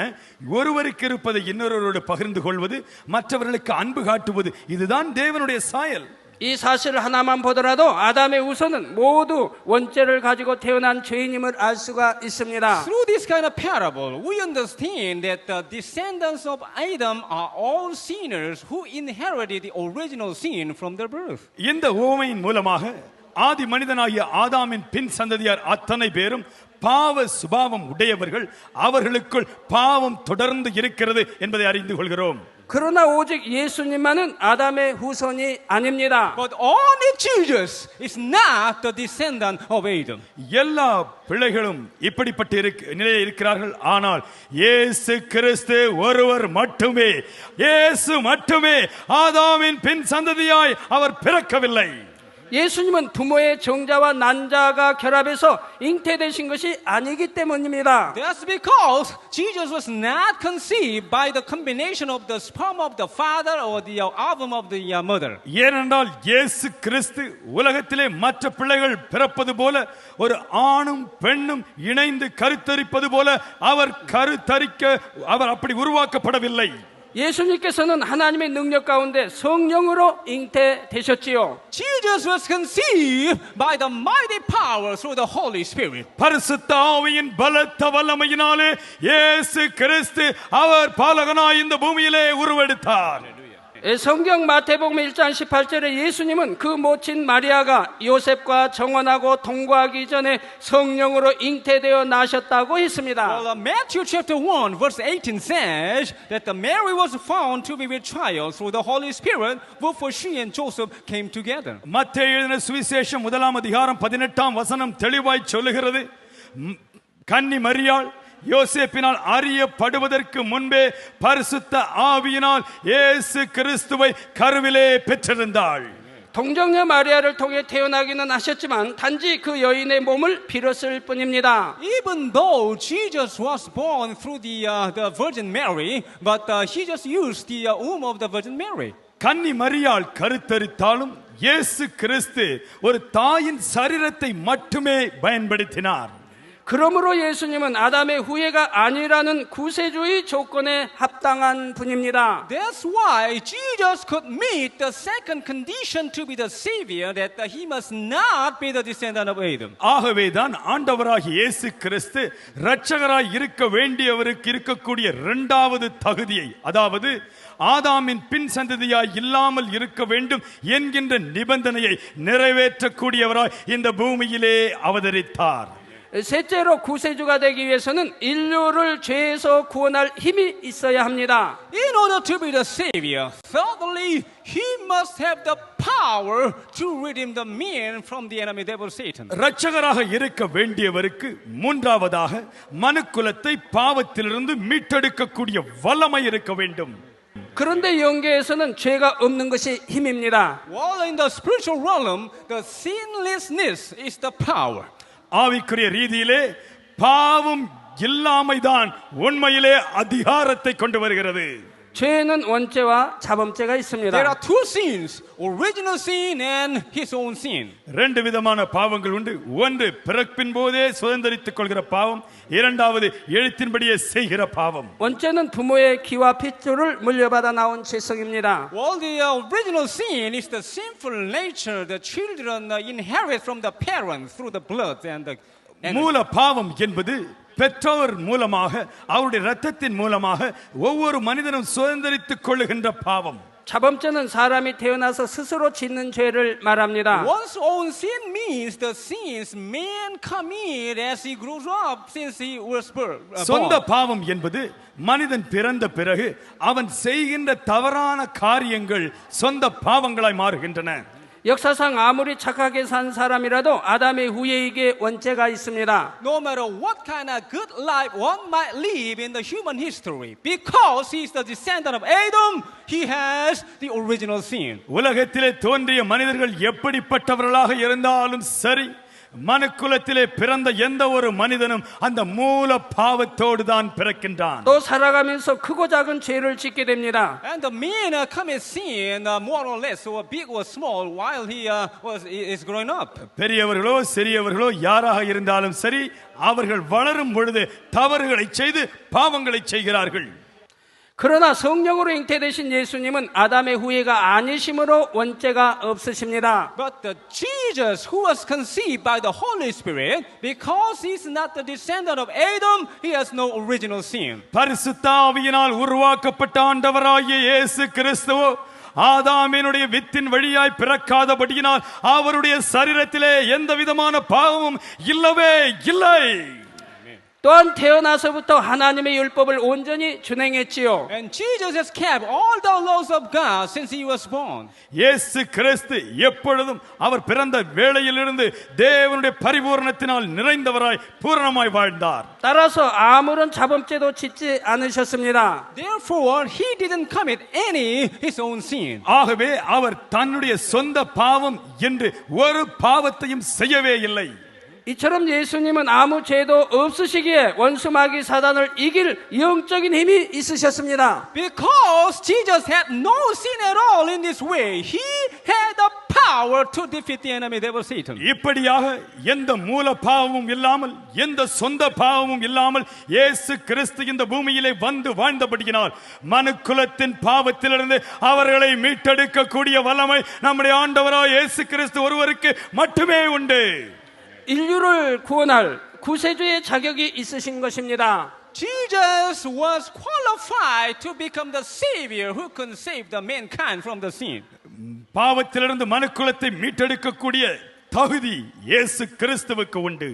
ஒருவருக்கு இருப்பதை இன்னொருவரோடு பகிர்ந்து கொள்வது, மற்றவர்களுக்கு அன்பு காட்டுவது, இதுதான் தேவனுடைய சாயல். 이 사실 하나만 보더라도 아담의 후손은 모두 원죄를 가지고 태어난 죄인임을 알 수가 있습니다. Through this kind of parable, we understand that the descendants of Adam are all sinners who inherited the original sin from their birth. இந்த உவமையின் மூலமாக ஆதி மனிதனாகிய ஆதாமின் பின் சந்ததியார் அத்தனை பேரும் பாவ சுபாவம் உடையவர்கள், அவர்களுக்குள் பாவம் தொடர்ந்து இருக்கிறது என்பதை அறிந்து கொள்கிறோம். 그러나 오직 예수님만은 아담의 후손이 아닙니다. But only Jesus is not the descendant of Adam. எல்லா பிள்ளைகளும் இப்படிப்பட்ட நிலையில் இருக்கிறார்கள். ஆனால் இயேசு கிறிஸ்து ஒருவர் மட்டுமே, இயேசு மட்டுமே ஆதாமின் பின் சந்ததியாய் அவர் பிறக்கவில்லை. 예수님은 부모의 정자와 난자가 결합해서 잉태되신 것이 아니기 때문입니다. That's because Jesus was not conceived by the combination of the sperm of the father or the ovum of the mother. ஏனென்றால் இயேசு கிறிஸ்து உலகத்திலே மற்ற பிள்ளைகள் பிறப்பது போல ஒரு ஆணும் பெண்ணும் இணைந்து கருத்தரிப்பது போல அவர் அப்படி உருவாக்கப்படவில்லை. 예수님께서는 하나님의 능력 가운데 성령으로 잉태되셨지요. Jesus was conceived by the mighty power through the Holy Spirit. பரிசுத்த ஆவியின் பலத்த வல்லமையினாலே இயேசு கிறிஸ்து அவர் பாலகனாய் இந்த பூமியிலே உருவெடுத்தார். 성경 마태복음 1장 18절에 예수님은 그 모친 마리아가 요셉과 정혼하고 동거하기 전에 성령으로 잉태되어 나셨다고 했습니다. Well, Matthew chapter 1 verse 18 says that the Mary was found to be with child through the Holy Spirit, wherefore she and Joseph came together. மத்தேயு எழுதின சுவிசேஷம் 1ஆம் அதிகாரம் 18ஆம் வசனம் தெளிவாய் சொல்லுகிறது, கன்னி மரியாள் யோசேப்பினால் அறியப்படுவதற்கு முன்பே பரிசுத்த ஆவியினால் இயேசு கிறிஸ்துவை கருவிலே பெற்றிருந்தாள். 동정녀 마리아를 통해 태어나기는 하셨지만 단지 그 여인의 몸을 빌었을 뿐입니다. Even though Jesus was born through the Virgin Mary, but he just used the womb of the Virgin Mary. கன்னி மரியாள் கருத்தரித்தாலும் இயேசு கிறிஸ்து ஒரு தாயின் சரீரத்தை மட்டுமே பயன்படுத்தினார். 그러므로 예수님은 아담의 후예가 아니라는 구세주의 조건에 합당한 분입니다. That's why Jesus could meet the second condition to be the Savior, that he must not be the descendant of Adam. ஆகவேதான் ஆண்டவராகிய இயேசு கிறிஸ்து இரட்சகராய் இருக்க வேண்டியவருக்கு இருக்கக்கூடிய இரண்டாவது தகுதியை, அதாவது ஆதாமின் பின் சந்ததியாய் இல்லாமல் இருக்க வேண்டும் என்கின்ற நிபந்தனையை நிறைவேற்றக்கூடியவராய் இந்த பூமியிலே அவதரித்தார். 셋째로 구세주가 되기 위해서는 인류를 죄에서 구원할 힘이 있어야 합니다. In order to be the Savior, thirdly, he must have the power to redeem the man from the enemy devil Satan. இரட்சகராக இருக்க வேண்டியவருக்கு மூன்றாவதாக மனுக்குலத்தை பாவத்திலிருந்து மீட்டெடுக்கக்கூடிய வல்லமை இருக்க வேண்டும். 그런데 영계에서는 죄가 없는 것이 힘입니다. While in the spiritual realm, the sinlessness is the power. ஆவிக்குரிய ரீதியிலே பாவம் இல்லாமைதான் உண்மையிலே அதிகாரத்தை கொண்டு வருகிறது. 죄에는 원죄와 자범죄가 있습니다. There are two sins, original sin and his own sin. ரெண்டு விதமான பாவங்கள் உண்டு. ஒன்று பிறப்பின் போதே சுதந்திரித்துக் கொள்கிற பாவம், இரண்டாவது எழுத்தின்படியே செய்கிற பாவம். 원죄는 부모의 기와 핏줄을 물려받아 나온 죄성입니다. Well, the original sin is the sinful nature the children inherit from the parents through the blood and the மூல பாவம் என்பது பெற்றோர் மூலமாக அவருடைய இரத்தத்தின் மூலமாக ஒவ்வொரு மனிதனும் சுதந்திரித்துக் கொள்ளுகின்ற பாவம். 자범죄는 사람이 태어나서 스스로 짓는 죄를 말합니다. One's own sin means the sins man commit as he grows up since he was born. சொந்த பாவம் என்பது மனிதன் பிறந்த பிறகு அவன் செய்கின்ற தவறான காரியங்கள் சொந்த பாவங்களாய் மாறுகின்றன. 역사상 아무리 착하게 산 사람이라도 아담의 후예에게 원죄가 있습니다. No matter what kind of good life one might live in the human history, because he is the descendant of Adam, he has the original sin. உலகத்திலே தோன்றிய மனிதர்கள் எப்படிப்பட்டவர்களாக இருந்தாலும் சரி, மனுக்குலத்திலே பிறந்த எந்த ஒரு மனிதனும் அந்த மூல பாவத்தோடு தான் பிறக்கின்றான். 또 살아가면서 크고 작은 죄를 짓게 됩니다. And the man commits sin more or less, or big or small, while he is growing up. பெரியவர்களோ சிறியவர்களோ யாராக இருந்தாலும் சரி, அவர்கள் வளரும் பொழுது தவறுகளை செய்து பாவங்களை செய்கிறார்கள். 그러나 성령으로 잉태되신 예수님은 아담의 후예가 아니심으로 원죄가 없으십니다. But the Jesus who was conceived by the Holy Spirit, because he is not the descendant of Adam, he has no original sin. பரிசுத்த ஆவியினால் உருவாக்கப்பட்ட ஆண்டவராகிய இயேசு கிறிஸ்துவோ ஆதாமினுடைய வித்தின் வழியாய் பிறக்காதபடியினால் அவருடைய சரீரத்திலே எந்த விதமான பாவமும் இல்லவே இல்லை. 또한 태어나서부터 하나님의 율법을 온전히 준행했지요. And Jesus has kept all the laws of God since he was born. இயேசு கிறிஸ்து எப்பொழுதும் அவர் பிறந்த வேளையிலிருந்து தேவனுடைய பரிபூரணத்தினால் நிறைந்தவராய் பூரணமாய் வாழ்ந்தார். 따라서 아무런 자범죄도 짓지 않으셨습니다. Therefore, he didn't commit any his own sin. ஆகவே அவர் தன்னுடைய சொந்த பாவம் என்று ஒரு பாவத்தையும் செய்யவே இல்லை. 이처럼 예수님은 아무 죄도 없으시기에 원수 마귀 사단을 이길 영적인 힘이 있으셨습니다. Because Jesus had no sin at all in this way, he had the power to defeat the enemy devil Satan. இப்படியாக எந்த மூல பாவமும் இல்லாமல் எந்த சொந்த பாவமும் இல்லாமல் இயேசு கிறிஸ்து இந்த பூமியிலே வந்து வாழ்ந்தபடியினால் மனுக்குலத்தின் பாவத்திலிருந்து அவர்களை மீட்டெடுக்க கூடிய வல்லமை நம்முடைய ஆண்டவராகிய இயேசு கிறிஸ்து ஒருவருக்கு மட்டுமே உண்டு. 인류를 구원할 구세주의 자격이 있으신 것입니다. Jesus was qualified to become the savior who can save the mankind from the sin. பாவத்திலிருந்து மனுக்குலத்தை மீட்டெடுக்கக்கூடிய தகுதி இயேசு கிறிஸ்துவுக்கு உண்டு.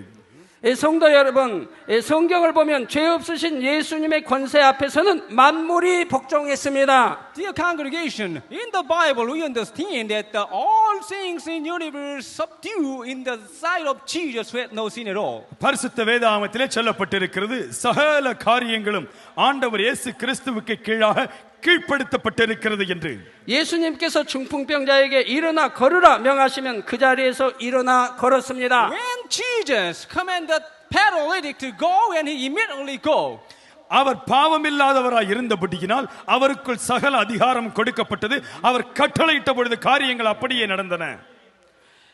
성도 여러분, 성경을 보면 죄 없으신 예수님의 권세 앞에서는 만물이 복종했습니다. Dear congregation, in the Bible we understand that all things in the universe subdue in the sight of Jesus who had no sin at all. பரிசுத்த வேதாகமத்திலே சொல்லப்பட்டிருக்கிறது, சகல காரியங்களும் ஆண்டவர் இயேசு கிறிஸ்துவுக்கு கீழாக கீழ்ப்படுத்தப்பட்டிருக்கிறது என்று. 예수님께서 중풍병자에게 일어나 걸으라 명하시면 그 자리에서 일어나 걸었습니다. When Jesus commanded paralytic to go, and he immediately go. அவர் பாவமில்லாதவராய் இருந்தபடியினால் அவருக்குள் சகல அதிகாரம் கொடுக்கப்பட்டது. அவர் கட்டளையிட்ட பொழுது காரியங்கள் அப்படியே நடந்தன.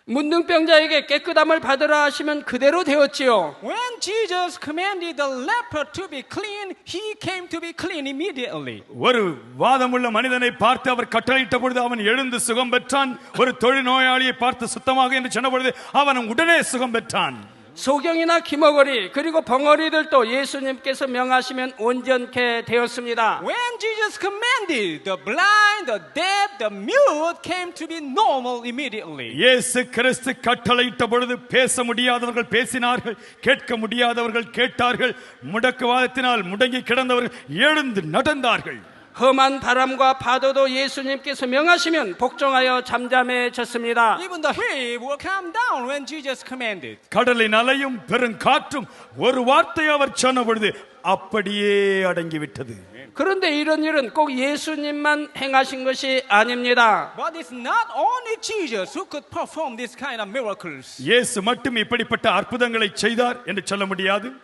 문둥병자에게 깨끗함을 받으라 하시면 그대로 되었지요. When Jesus commanded the leper to be clean, he came to be clean immediately. ஒரு வாதமுள்ள மனிதனை பார்த்து அவர் கட்டளையிட்ட பொழுது அவன் எழுந்து சுகம் பெற்றான். ஒரு தொழுநோயாளியை பார்த்து சுத்தமாக என்று சொன்ன பொழுது அவன் உடனே சுகம் பெற்றான். 소경이나 기머거리 그리고 벙어리들도 예수님께서 명하시면 온전케 되었습니다. When Jesus commanded, the blind, the deaf, the mute came to be normal immediately. இயேசு கிறிஸ்து கட்டளையிட்ட பொழுது பேச முடியாதவர்கள் பேசினார்கள், கேட்க முடியாதவர்கள் கேட்டார்கள், முடக்குவாதத்தினால் முடங்கி கிடந்தவர்கள் எழுந்து நடந்தார்கள். 험한 바람과 파도도 예수님께서 명하시면 복종하여 잠잠해졌습니다. Even the wave will come down when Jesus commanded. கடலின் அலையும் பெருங்காற்றும் ஒரு வார்த்தை அவர் சொன்ன பொழுது அப்படியே அடங்கிவிட்டது. 그런데 이런 일은 꼭 예수님만 행하신 것이 아닙니다. But it's not only Jesus who could perform this kind of miracles. இயேசு மட்டும் இப்படிப்பட்ட அற்புதங்களை செய்தார் என்று சொல்ல முடியாது.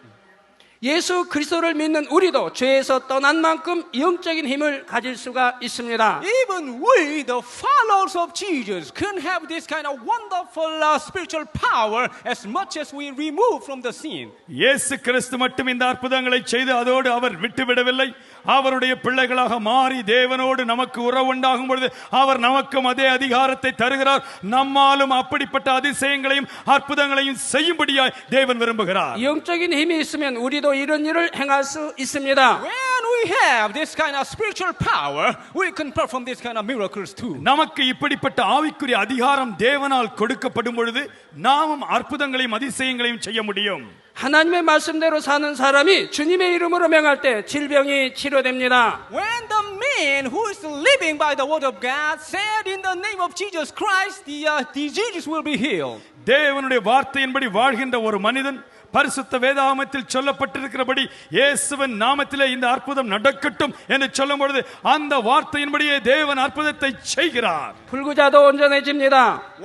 예수 그리스도를 믿는 우리도 죄에서 떠난 만큼 영적인 힘을 가질 수가 있습니다. Even we, the followers of Jesus, can have this kind of wonderful spiritual power as much as we remove from the sin. இயேசு கிறிஸ்து மட்டும் இந்த அற்புதங்களை செய்து அதோடு அவர் விட்டுவிடவில்லை. அவருடைய பிள்ளைகளாக மாறி தேவனோடு நமக்கு உறவு உண்டாகும் பொழுது அவர் நமக்கும் அதே அதிகாரத்தை தருகிறார். நம்மாலும் அப்படிப்பட்ட அதிசயங்களையும் அற்புதங்களையும் செய்யும்படியாய் தேவன் விரும்புகிறார். 영적인 힘이 있으면 우리도 이런 일을 행할 수 있습니다. When we we have this kind of spiritual power, we can perform this kind of miracles too. நமக்கு இப்படிப்பட்ட ஆவிக்குரிய அதிகாரம் தேவனால் கொடுக்கப்படும் பொழுது நாமும் அற்புதங்களையும் அதிசயங்களையும் செய்ய முடியும். 하나님의 말씀대로 사는 사람이 주님의 이름으로 명할 때 질병이 치료됩니다. When the man who is living by the word of God said in the name of Jesus Christ, the diseases will be healed. தேவனுடைய வார்த்தையின்படி வாழ்கின்ற ஒரு மனிதன் பரிசுத்த வேதாகமத்தில் சொல்லப்பட்டிருக்கிறபடி இயேசுவின் நாமத்திலே இந்த அற்புதம் நடக்கட்டும் என்று சொல்லும் பொழுது அந்த வார்த்தையின்படியே தேவன் அற்புதத்தை செய்கிறார். 불구자도 온전해집니다.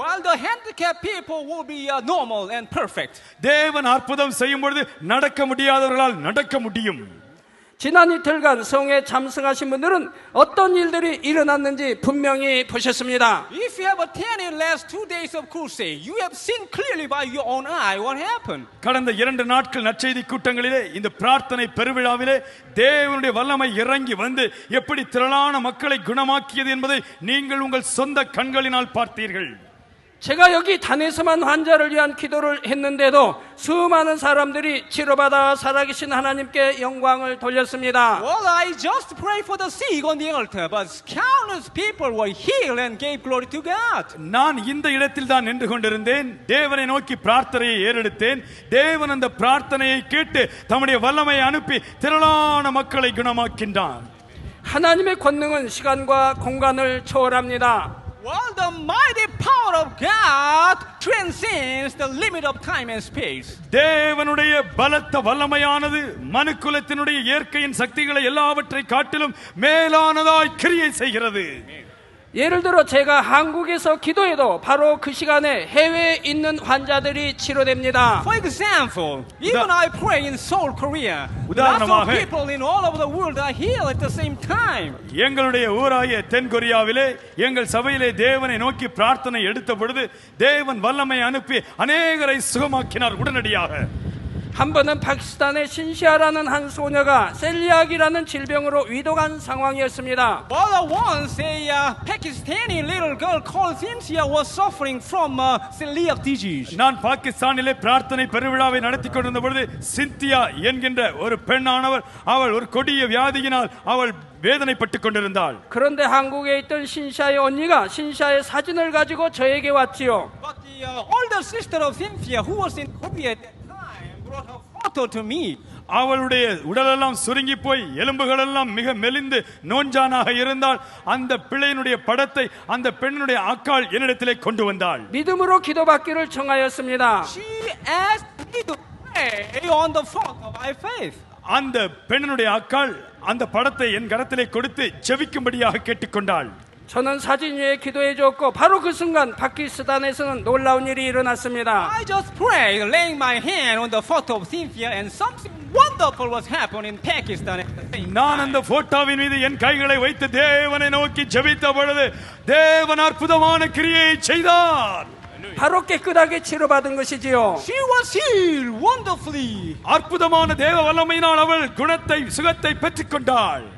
While the handicapped people will be normal and perfect. தேவன் அற்புதம் செய்யும் பொழுது நடக்க முடியாதவர்களால் நடக்க முடியும். 지난 이틀간 성회에 참석하신 분들은 어떤 일들이 일어났는지 분명히 보셨습니다. If you have attended last 2 days of crusade, you have seen clearly by your own eye what happened. கடந்த 2 நாட்கள் நற்செய்தி கூட்டங்களிலே இந்த பிரார்த்தனை பெருவிழாவிலே தேவனுடைய வல்லமை இறங்கி வந்து எப்படி திரளான மக்களை குணமாக்கியது என்பதை நீங்கள் உங்கள் சொந்த கண்களினால் பார்த்தீர்கள். 제가 여기 단에서만 환자를 위한 기도를 했는데도 수많은 사람들이 치료받아 살아계신 하나님께 영광을 돌렸습니다. Well, I just prayed for the sick on the altar, but countless people were healed and gave glory to God. நான் இந்த இடத்தில் தான் நின்று கொண்டிருந்தேன். தேவனை நோக்கி பிரார்த்தனையை ஏறெடுத்தேன். தேவன் அந்த பிரார்த்தனையை கேட்டு தம்முடைய வல்லமையை அனுப்பி திரளான மக்களை குணமாக்கின்றார். 하나님의 권능은 시간과 공간을 초월합니다. Well, the mighty power of God transcends the limit of time and space. தேவனுடைய பலத்த வல்லமையானது மனுக்குலத்தினுடைய இயற்கையின் சக்திகளை எல்லாவற்றை காட்டிலும் மேலானதாய் கிரியை செய்கிறது. 예를 들어 제가 한국에서 기도해도 바로 그 시간에 해외에 있는 환자들이 치료됩니다. For example, even I pray in Seoul, Korea. Lots of உதாரணமாக people in all over the world are healed at the same time. எங்களுடைய ஊராகிய தென் கொரியாவிலே எங்கள் சபையிலே தேவனை நோக்கி பிரார்த்தனை எடுத்த பொழுது தேவன் வல்லமை அனுப்பி அநேகரை சுகமாக்கினார் உடனடியாக. 한 번은 파키스탄의 신시아라는 한 소녀가 셀리악이라는 질병으로 위독한 상황이었습니다. Well, once a Pakistani little girl called Cynthia was suffering from celiac disease. நான் பாகிஸ்தானிலே பிரார்த்தனை பெருவிழாவை நடத்தி கொண்டிருந்த பொழுது சிந்தியா என்கின்ற ஒரு பெண்ணானவர் அவள் ஒரு கொடிய வியாதியினால் அவள் வேதனைப்பட்டுக் கொண்டிருந்தாள். 그런데 한국에 있던 신샤의 언니가 신샤의 사진을 가지고 저에게 왔지요. But the older sister of Cynthia, who was in Korea at that time, brought her photo to me. அவளுடைய உடலெல்லாம் சுருங்கி போய் எலும்புகள் எல்லாம் மிக மெலிந்து நோஞ்சானாக இருந்தால் அந்த பிள்ளையினுடைய படத்தை அந்த பெண்ணுடைய அக்காள் என்னிடத்திலே கொண்டு வந்தாள். 믿음으로 기도받기를 청하였습니다. She asked me to pray on the photo by faith. அந்த பெண்ணுடைய அக்காள் அந்த படத்தை என் கரத்திலே கொடுத்து ஜெபிக்கும்படியாக கேட்டுக்கொண்டாள். 저는 사진 위에 기도해 주었고 바로 그 순간 파키스탄에서는 놀라운 일이 일어났습니다. I just prayed, laying my hand on the photo of Cynthia, and something wonderful was happening in Pakistan at the same நான் time. அந்த போட்டோவின் மீது என் கைகளை வைத்து தேவனை நோக்கி ஜெபித்த பொழுது தேவன் அற்புதமான கிரியை செய்தார். 바로 깨끗하게 치료받은 것이지요. She was healed wonderfully. அற்புதமான தேவ வல்லமையினால் அவள் குணத்தை சுகத்தை பெற்றுக்கொண்டாள்.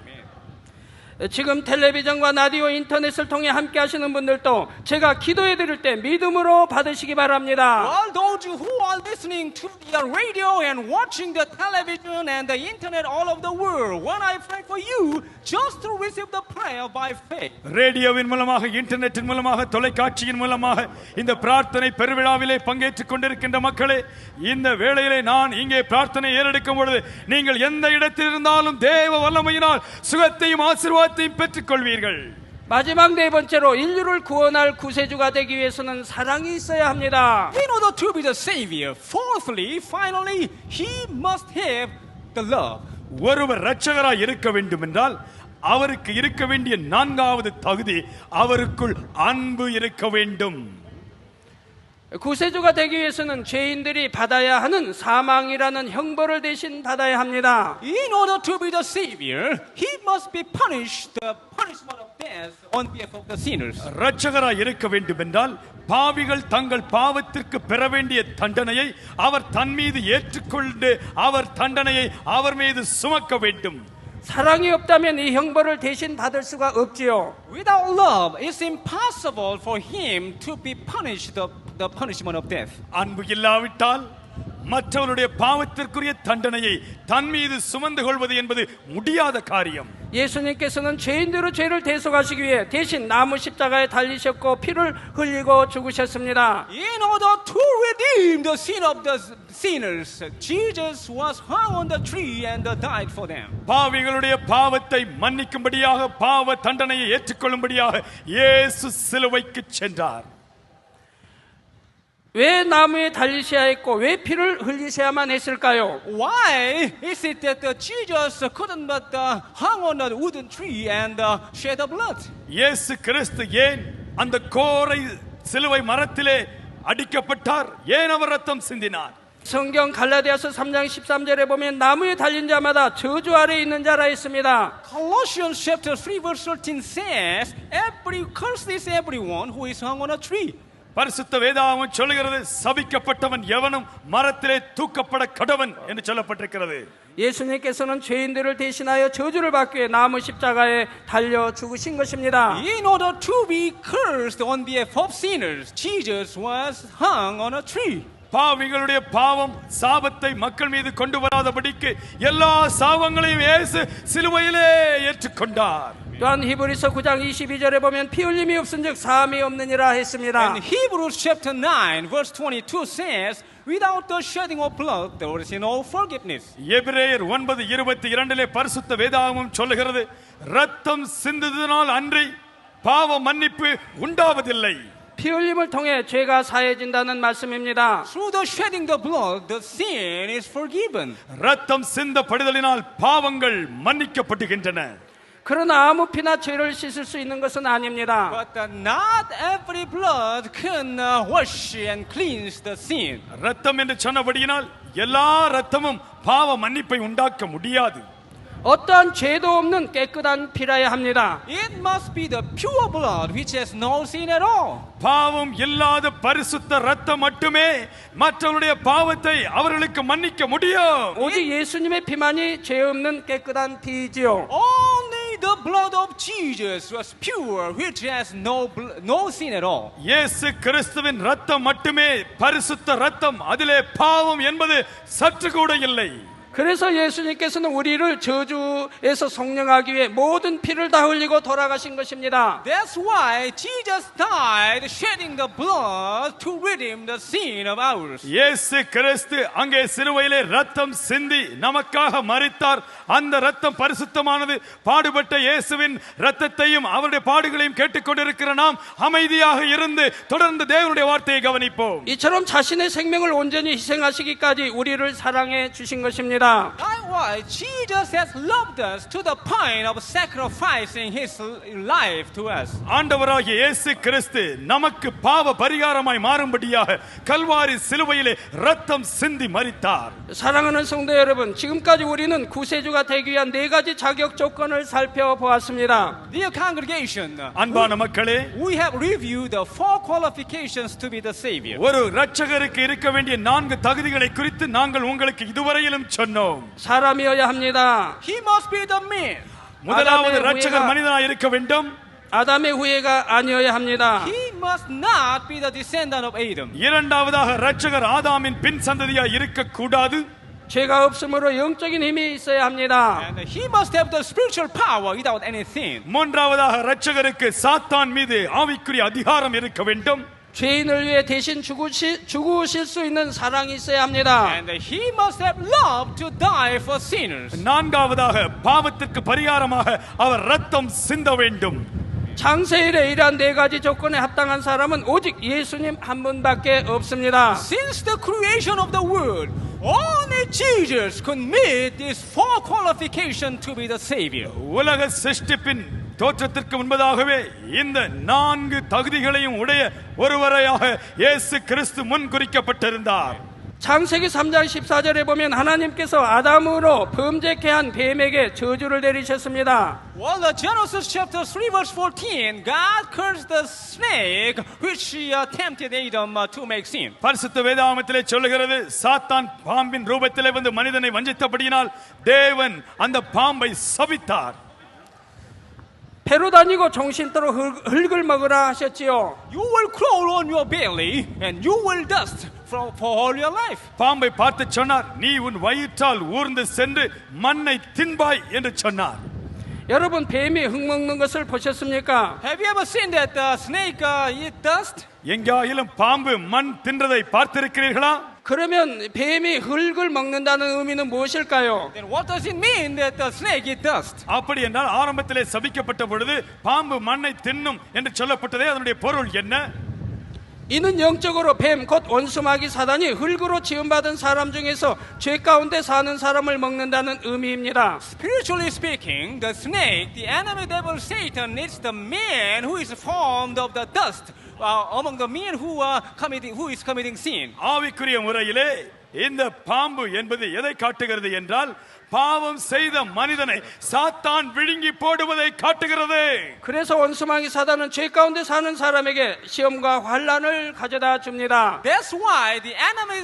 지금 텔레비전과 라디오 인터넷을 통해 함께 하시는 분들도 제가 기도해 드릴 때 믿음으로 받으시기 바랍니다. All those who are listening to the radio and watching the television and the internet all over the world, when I pray for you, just to receive the prayer by faith. ரேடியோவின் மூலமாக இன்டர்நெட்டின் மூலமாக தொலைக்காட்சியின் மூலமாக இந்த பிரார்த்தனை பெருவிழாவிலே பங்கேற்றுக் கொண்டிருக்கின்ற மக்களே, இந்த வேளையிலே நான் இங்கே பிரார்த்தனை ஏறெடுக்கும் பொழுது நீங்கள் எந்த இடத்தில் இருந்தாலும் தேவ வல்லமையினால் சுகத்தையும் ஆசீர்வாதத்தையும் பெற்றுக் கொள்வீர்கள். 마지막 네 번째로 인류를 구원할 구세주가 되기 위해서는 사랑이 있어야 합니다. In order to be the Savior, fourthly, finally, He must have the love. ஒருவர் இரட்சகராய் இருக்க வேண்டும் என்றால் அவருக்கு இருக்க வேண்டிய நான்காவது தகுதி அவருக்குள் அன்பு இருக்க வேண்டும். 구세주가 되기 위해서는 죄인들이 받아야 하는 사망이라는 형벌을 대신 받아야 합니다. In order to be the Savior, He must be punished the punishment of death on behalf of the sinners. இரட்சகராய் இருக்க வேண்டும் என்றால் பாவிகள் தங்கள் பாவத்திற்கு பெற வேண்டிய தண்டனையை அவர் தன் மீது ஏற்றுக்கொண்டு அவர் தண்டனையை அவர் மீது சுமக்க வேண்டும். 사랑이 없다면 이 형벌을 대신 받을 수가 없지요. Without love, it's impossible for Him to be punished the punishment of death. அன்பு இல்லாவிட்டால் மற்றவருடைய பாவத்திற்குரிய தண்டனையை தன் மீது சுமந்து கொள்வது என்பது முடியாத காரியம். 예수님께서는 죄인들의 죄를 대속하시기 위해 대신 나무 십자가에 달리셨고 피를 흘리고 죽으셨습니다. In order to redeem the sin of the sinners, Jesus was hung on the tree and died for them. பாவிகளுடைய பாவத்தை மன்னிக்கும்படியாக பாவ தண்டனையை ஏற்றுக்கொள்ளும்படியாக இயேசு சிலுவைக்கு சென்றார். 왜 나무에 달리셔야 했고 왜 피를 흘리셔야만 했을까요? Why is it that Jesus couldn't but hung on a wooden tree and shed the blood? இயேசு கிறிஸ்து ஏன் அந்த கோரை சிலுவை மரத்திலே அடிக்கப்பட்டார்? ஏன் அவர் ரத்தம் சிந்தினார்? 성경 갈라디아서 3장 13절에 보면 나무에 달린 자마다 저주 아래 있는 자라 했습니다. Colossians chapter 3 verse 13 says, cursed is everyone who is hung on a tree. பரிசுத்த வேதாகமம் சொல்லுகிறது, சபிக்கப்பட்டவன் எவனும் மரத்திலே தூக்கப்பட கடவன் என்று சொல்லப்பட்டிருக்கிறது. 예수님께서는 죄인들을 대신하여 저주를 받기 위해 나무 십자가에 달려 죽으신 것입니다. In order to be cursed on behalf of sinners, Jesus was hung on a tree. பாவிகளுடைய பாவம் சாபத்தை மக்கள் மீது கொண்டு வராதபடிக்கு எல்லா சாபங்களையும் இயேசு சிலுவையிலே ஏற்றுக்கொண்டார். 또한 히브리서 9장 22절에 보면 피 흘림이 없은즉 사함이 없느니라 했습니다. And Hebrews chapter 9 verse 22 says, without the shedding of blood there is no forgiveness. எபிரேயர் 9:22 பரிசுத்த வேதாகமம் சொல்லுகிறது, ரத்தம் சிந்துவதனால் அன்றி பாவ மன்னிப்பு உண்டாவதில்லை. 피 흘림을 통해 죄가 사해진다는 말씀입니다. Through the shedding the blood, the sin is forgiven. ரத்தம் சிந்தப்படுதலினால் பாவங்கள் மன்னிக்கப்படுகின்றன. 그러나 아무 피나 죄를 씻을 수 있는 것은 아닙니다. But not every blood can wash and cleanse the sin. ரத்தம் என்று சொன்னபடியினால் எல்லா ரத்தமும் பாவ மன்னிப்பை உண்டாக்க முடியாது. 어떠한 죄도 없는 깨끗한 피라야 합니다. It must be the pure blood which has no sin at all. பாவம் இல்லாத பரிசுத்த ரத்தம் மட்டுமே மற்றவருடைய பாவத்தை அவர்களுக்கு மன்னிக்க முடியும். 오직 예수님의 피만이 죄 없는 깨끗한 피이지요. Only the blood of Jesus was pure, which has no sin at all. இயேசு கிறிஸ்துவின் ரத்தம் மட்டுமே பரிசுத்த ரத்தம், அதிலே பாவம் என்பது சற்று கூட இல்லை. 그래서 예수님께서는 우리를 저주에서 속량하기 위해 모든 피를 다 흘리고 돌아가신 것입니다. That's why Jesus died, shedding the blood to redeem the sin of ours. இயேசு கிறிஸ்து அங்கே சிலுவையிலே ரத்தம் சிந்தி நமக்காக மரித்தார். அந்த ரத்தம் பரிசுத்தமானது. பாடுபட்ட இயேசுவின் ரத்தத்தையும் அவருடைய பாடுகளையும் கேட்டுக்கொண்டிருக்கிற நாம் அமைதியாக இருந்து தொடர்ந்து தேவனுடைய வார்த்தையை கவனிப்போம். 이처럼 자신의 생명을 온전히 희생하시기까지 우리를 사랑해 주신 것입니다. Likewise, Jesus has loved us to the point of sacrificing his life to us. ஆண்டவராகிய இயேசு கிறிஸ்து நமக்கு பாவ பரிகாரமாய் மாறும்படியாக கல்வாரி சிலுவையிலே ரத்தம் சிந்தி மரித்தார். 사랑하는 성도 여러분, 지금까지 우리는 구세주가 되기 위한 네 가지 자격 조건을 살펴보았습니다. Dear congregation, அன்பான மக்களே, we have reviewed the 4 qualifications to be the Savior. ஒரு இரட்சகருக்கு இருக்க வேண்டிய 4 தகுதிகளை குறித்து நாங்கள் உங்களுக்கு இதுவரையிலும் சொன்னோம். 사람이어야 합니다. He must be the man. முதலாவது இரட்சகர் மனிதனாய் இருக்க வேண்டும். 아담의 후예가 아니어야 합니다. He must not be the descendant of Adam. இரண்டாவதாக இரட்சகர் ஆதாமின் பின் சந்ததியாய் இருக்க கூடாது. 죄가 없으므로 영적인 힘이 있어야 합니다. And he must have the spiritual power without any sin. மூன்றாவதாக இரட்சகருக்கு சாத்தான் மீது ஆவிக்குரிய அதிகாரம் இருக்க வேண்டும். 죄인을 위해 대신 죽으실 수 있는 사랑이 있어야 합니다. And he must have love to die for sinners. நான்காவதாக பாவத்திற்கு பரிகாரமாக அவர் ரத்தம் சிந்த வேண்டும். 창세일에 이러한 네 가지 조건에 합당한 사람은 오직 예수님 한 분밖에 없습니다. Since the creation of the world, only Jesus could meet these 4 qualifications to be the Savior. உலக சிருஷ்டிப்பின் தோற்றத்திற்கு முன்பதாகவே இந்த 4 தகுதிகளையும் உடைய ஒருவரையாக இயேசு கிறிஸ்து முன் குறிக்கப்பட்டிருந்தார். 창세기 3장 14절에 보면 하나님께서 아담으로 범죄케 한 뱀에게 저주를 내리셨습니다. Well, the Genesis chapter 3 verse 14, God cursed the snake which tempted Adam to make sin. பரிசுத்த வேதாகமத்திலே சொல்லுகிறது, சாத்தான் பாம்பின் ரூபத்திலே வந்து மனிதனை வஞ்சித்தபடியினால் தேவன் அந்த பாம்பை சபித்தார். 배로 다니고 정신대로 흙을 먹으라 하셨지요. You will crawl on your belly and you will dust for all your life. பாம்பை பார்த்து சொன்னார், நீ உன் வயிற்றால் ஊர்ந்து சென்று மண்ணை தின்பாய் என்று சொன்னார். 여러분 뱀이 흙 먹는 것을 보셨습니까? Have you ever seen that snake eat dust? எங்காயிலும் பாம்பு மண் தின்றதை பார்த்திருக்கிறீர்களா? 그러면 뱀이 흙을 먹는다는 의미는 무엇일까요? Then what does it mean that the snake eat dust? அப்படி என்றால் ஆரம்பத்திலே சபிக்கப்பட்ட பொழுது பாம்பு மண்ணை தின்னும் என்று சொல்லப்பட்டதே அதனுடைய பொருள் என்ன? 이는 영적으로 뱀 곧 원수마귀 사단이 흙으로 지음받은 사람 중에서 죄 가운데 사는 사람을 먹는다는 의미입니다. Spiritually speaking, the snake, the enemy devil Satan, is the man who is formed of the dust among the men who is committing sin. ஆவிக்குரிய முறையிலே இந்த பாம்பு என்பது எதை காட்டுகிறது என்றால் பாவம் செய்த மனிதனை சாத்தான் விழுங்கி போடுவதை காட்டுகிறது. 그래서 원수마귀 사단은 죄 가운데 사는 사람에게 시험과 환난을 가져다 줍니다. That's why the enemy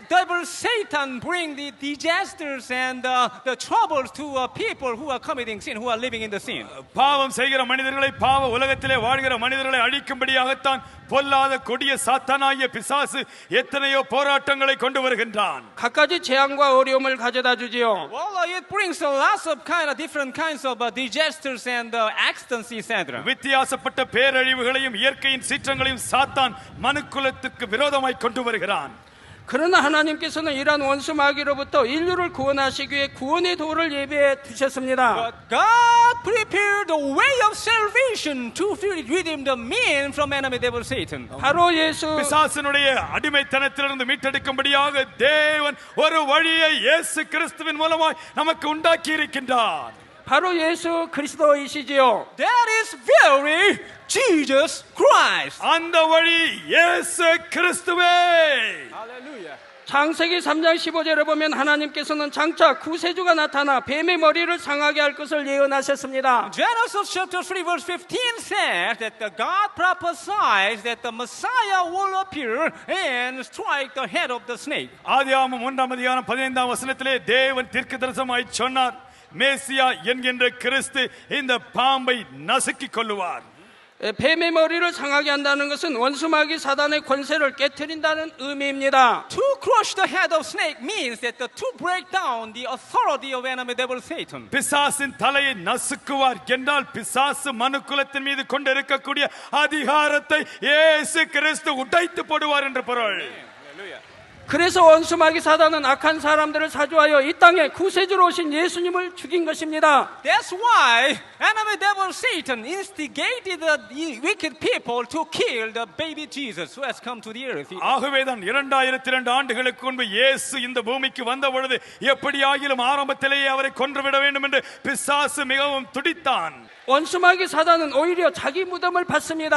devil Satan bring the disasters and the troubles to people who are committing sin, who are living in the sin. பாவம் செய்கிற மனிதர்களை, பாவ உலகத்திலே வாழ்கிற மனிதர்களை அழிக்கும்படியாகத்தான் பொல்லாத கொடிய சாத்தானாகிய பிசாசு எத்தனையோ போராட்டங்களை கொண்டு வருகின்றான். 갖가지 재앙과 어려움을 가져다 주지요. Well, it brings lots of different kinds of disasters and accidents, etc. வித்தியாசப்பட்ட பேரழிவுகளையும் இயற்கையின் சீற்றங்களையும் சாத்தான் மனுக்குலத்துக்கு விரோதமாய் கொண்டு வருகிறான். 그러나 하나님께서는 이러한 원수마귀로부터 인류를 구원하시기 위해 구원의 도를 예비해 두셨습니다. But God prepared the way of salvation to redeem the men from enemy devil Satan. 바로 예수 பிசாசினுடைய அடிமைத்தனத்திலிருந்து மீட்டெடுக்கும்படியாக தேவன் ஒரு வழியை இயேசு கிறிஸ்துவின் மூலமாய் நமக்கு உண்டாக்கி இருக்கின்றார். 바로 예수 그리스도이시지요. That is very Jesus Christ. அந்த வழி இயேசு கிறிஸ்துவே. Hallelujah. 창세기 3장 15절에 보면 하나님께서는 장차 구세주가 나타나 뱀의 머리를 상하게 할 것을 예언하셨습니다. Genesis chapter 3 verse 15 says that the God prophesies that the Messiah will appear and strike the head of the snake. ஆதியாகமம் 1ஆம் அதிகாரம் 15ஆம் வசனத்திலே தேவன் தீர்க்கதரிசனமாய் சொன்னார், மேசியா என்கின்ற கிறிஸ்து இந்த பாம்பை நசுக்கிக் கொள்ளுவார். 뱀의 머리를 상하게 한다는 것은 원수마귀 사단의 권세를 깨트린다는 의미입니다. To crush the head of snake means that to break down the authority of enemy devil Satan. பிசாசின் தலையை நசுக்குவார் என்றால் பிசாசு மனுக்குலத்தின் மீது கொண்டிருக்கக்கூடிய அதிகாரத்தை இயேசு கிறிஸ்து உடைத்து போடுவார் என்று பொருள். 그래서 원수마귀 사단은 악한 사람들을 사주하여 이 땅에 구세주로 오신 예수님을 죽인 것입니다. That's why enemy devil Satan instigated the wicked people to kill the baby Jesus who has come to the earth. ஆகவேதான் 2002 ஆண்டுகளுக்கு முன்பு இயேசு இந்த பூமிக்கு வந்த பொழுது எப்படியாகிலும் ஆரம்பத்திலேயே அவரை கொன்றுவிட வேண்டும் என்று பிசாசு மிகவும் துடித்தான். 원수마귀 사단은 오히려 자기 무덤을 받습니다.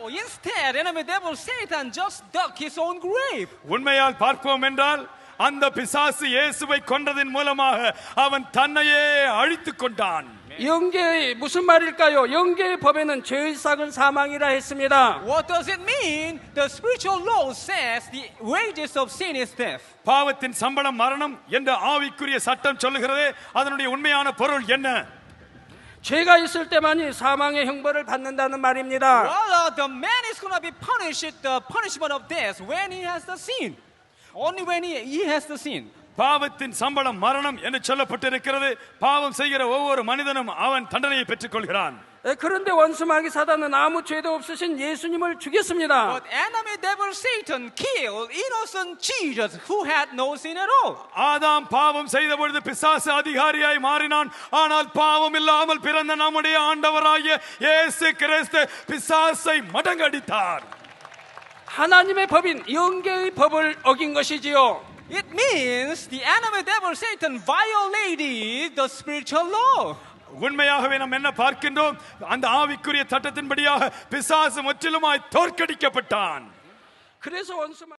Instead, enemy devil Satan just dug his own grave. உண்மையால் பார்ப்போம் என்றால் அந்த பிசாசு இயேசுவை கொன்றதின் மூலமாக அவன் தன்னையே அழித்துக் கொண்டான். 영계의 무슨 말일까요? 영계의 법에는 죄의 삭은 사망이라 했습니다. What does it mean? The spiritual law says the wages of sin is death. பாவத்தின் சம்பளம் மரணம் என்ற ஆவிக்குரிய சட்டம் சொல்லுகிறதே, அதனுடைய உண்மையான பொருள் என்ன? 죄가 있을 때만이 사망의 형벌을 받는다는 말입니다. Well, the man is going to be punished the punishment of death when he has the sin. Only when he has the sin. பாவத்தின் சம்பளம் மரணம் என்று சொல்லப்பட்டிருக்கிறது. பாவம் செய்கிற ஒவ்வொரு மனிதனும் அவன் தண்டனையை பெற்றுக் கொள்கிறான். 그런데 원수마귀 사단은 아무 죄도 없으신 예수님을 죽였습니다. But enemy devil Satan killed innocent Jesus who had no sin at all. ஆதாம் பாவம் செய்த பொழுது பிசாசு அதிகாரியாய் மாறினான். ஆனால் பாவம் இல்லாமல் பிறந்த நம்முடைய ஆண்டவராகிய இயேசு கிறிஸ்து பிசாசை மடங்கடித்தார். 하나님의 법인 영계의 법을 어긴 것이지요. It means the enemy devil Satan violated the spiritual law. உண்மையாகவே நாம் என்ன பார்க்கின்றோம்? அந்த ஆவிக்குரிய சட்டத்தின்படியாக பிசாசு முற்றிலுமாய் தோற்கடிக்கப்பட்டான். 그래서 원수마귀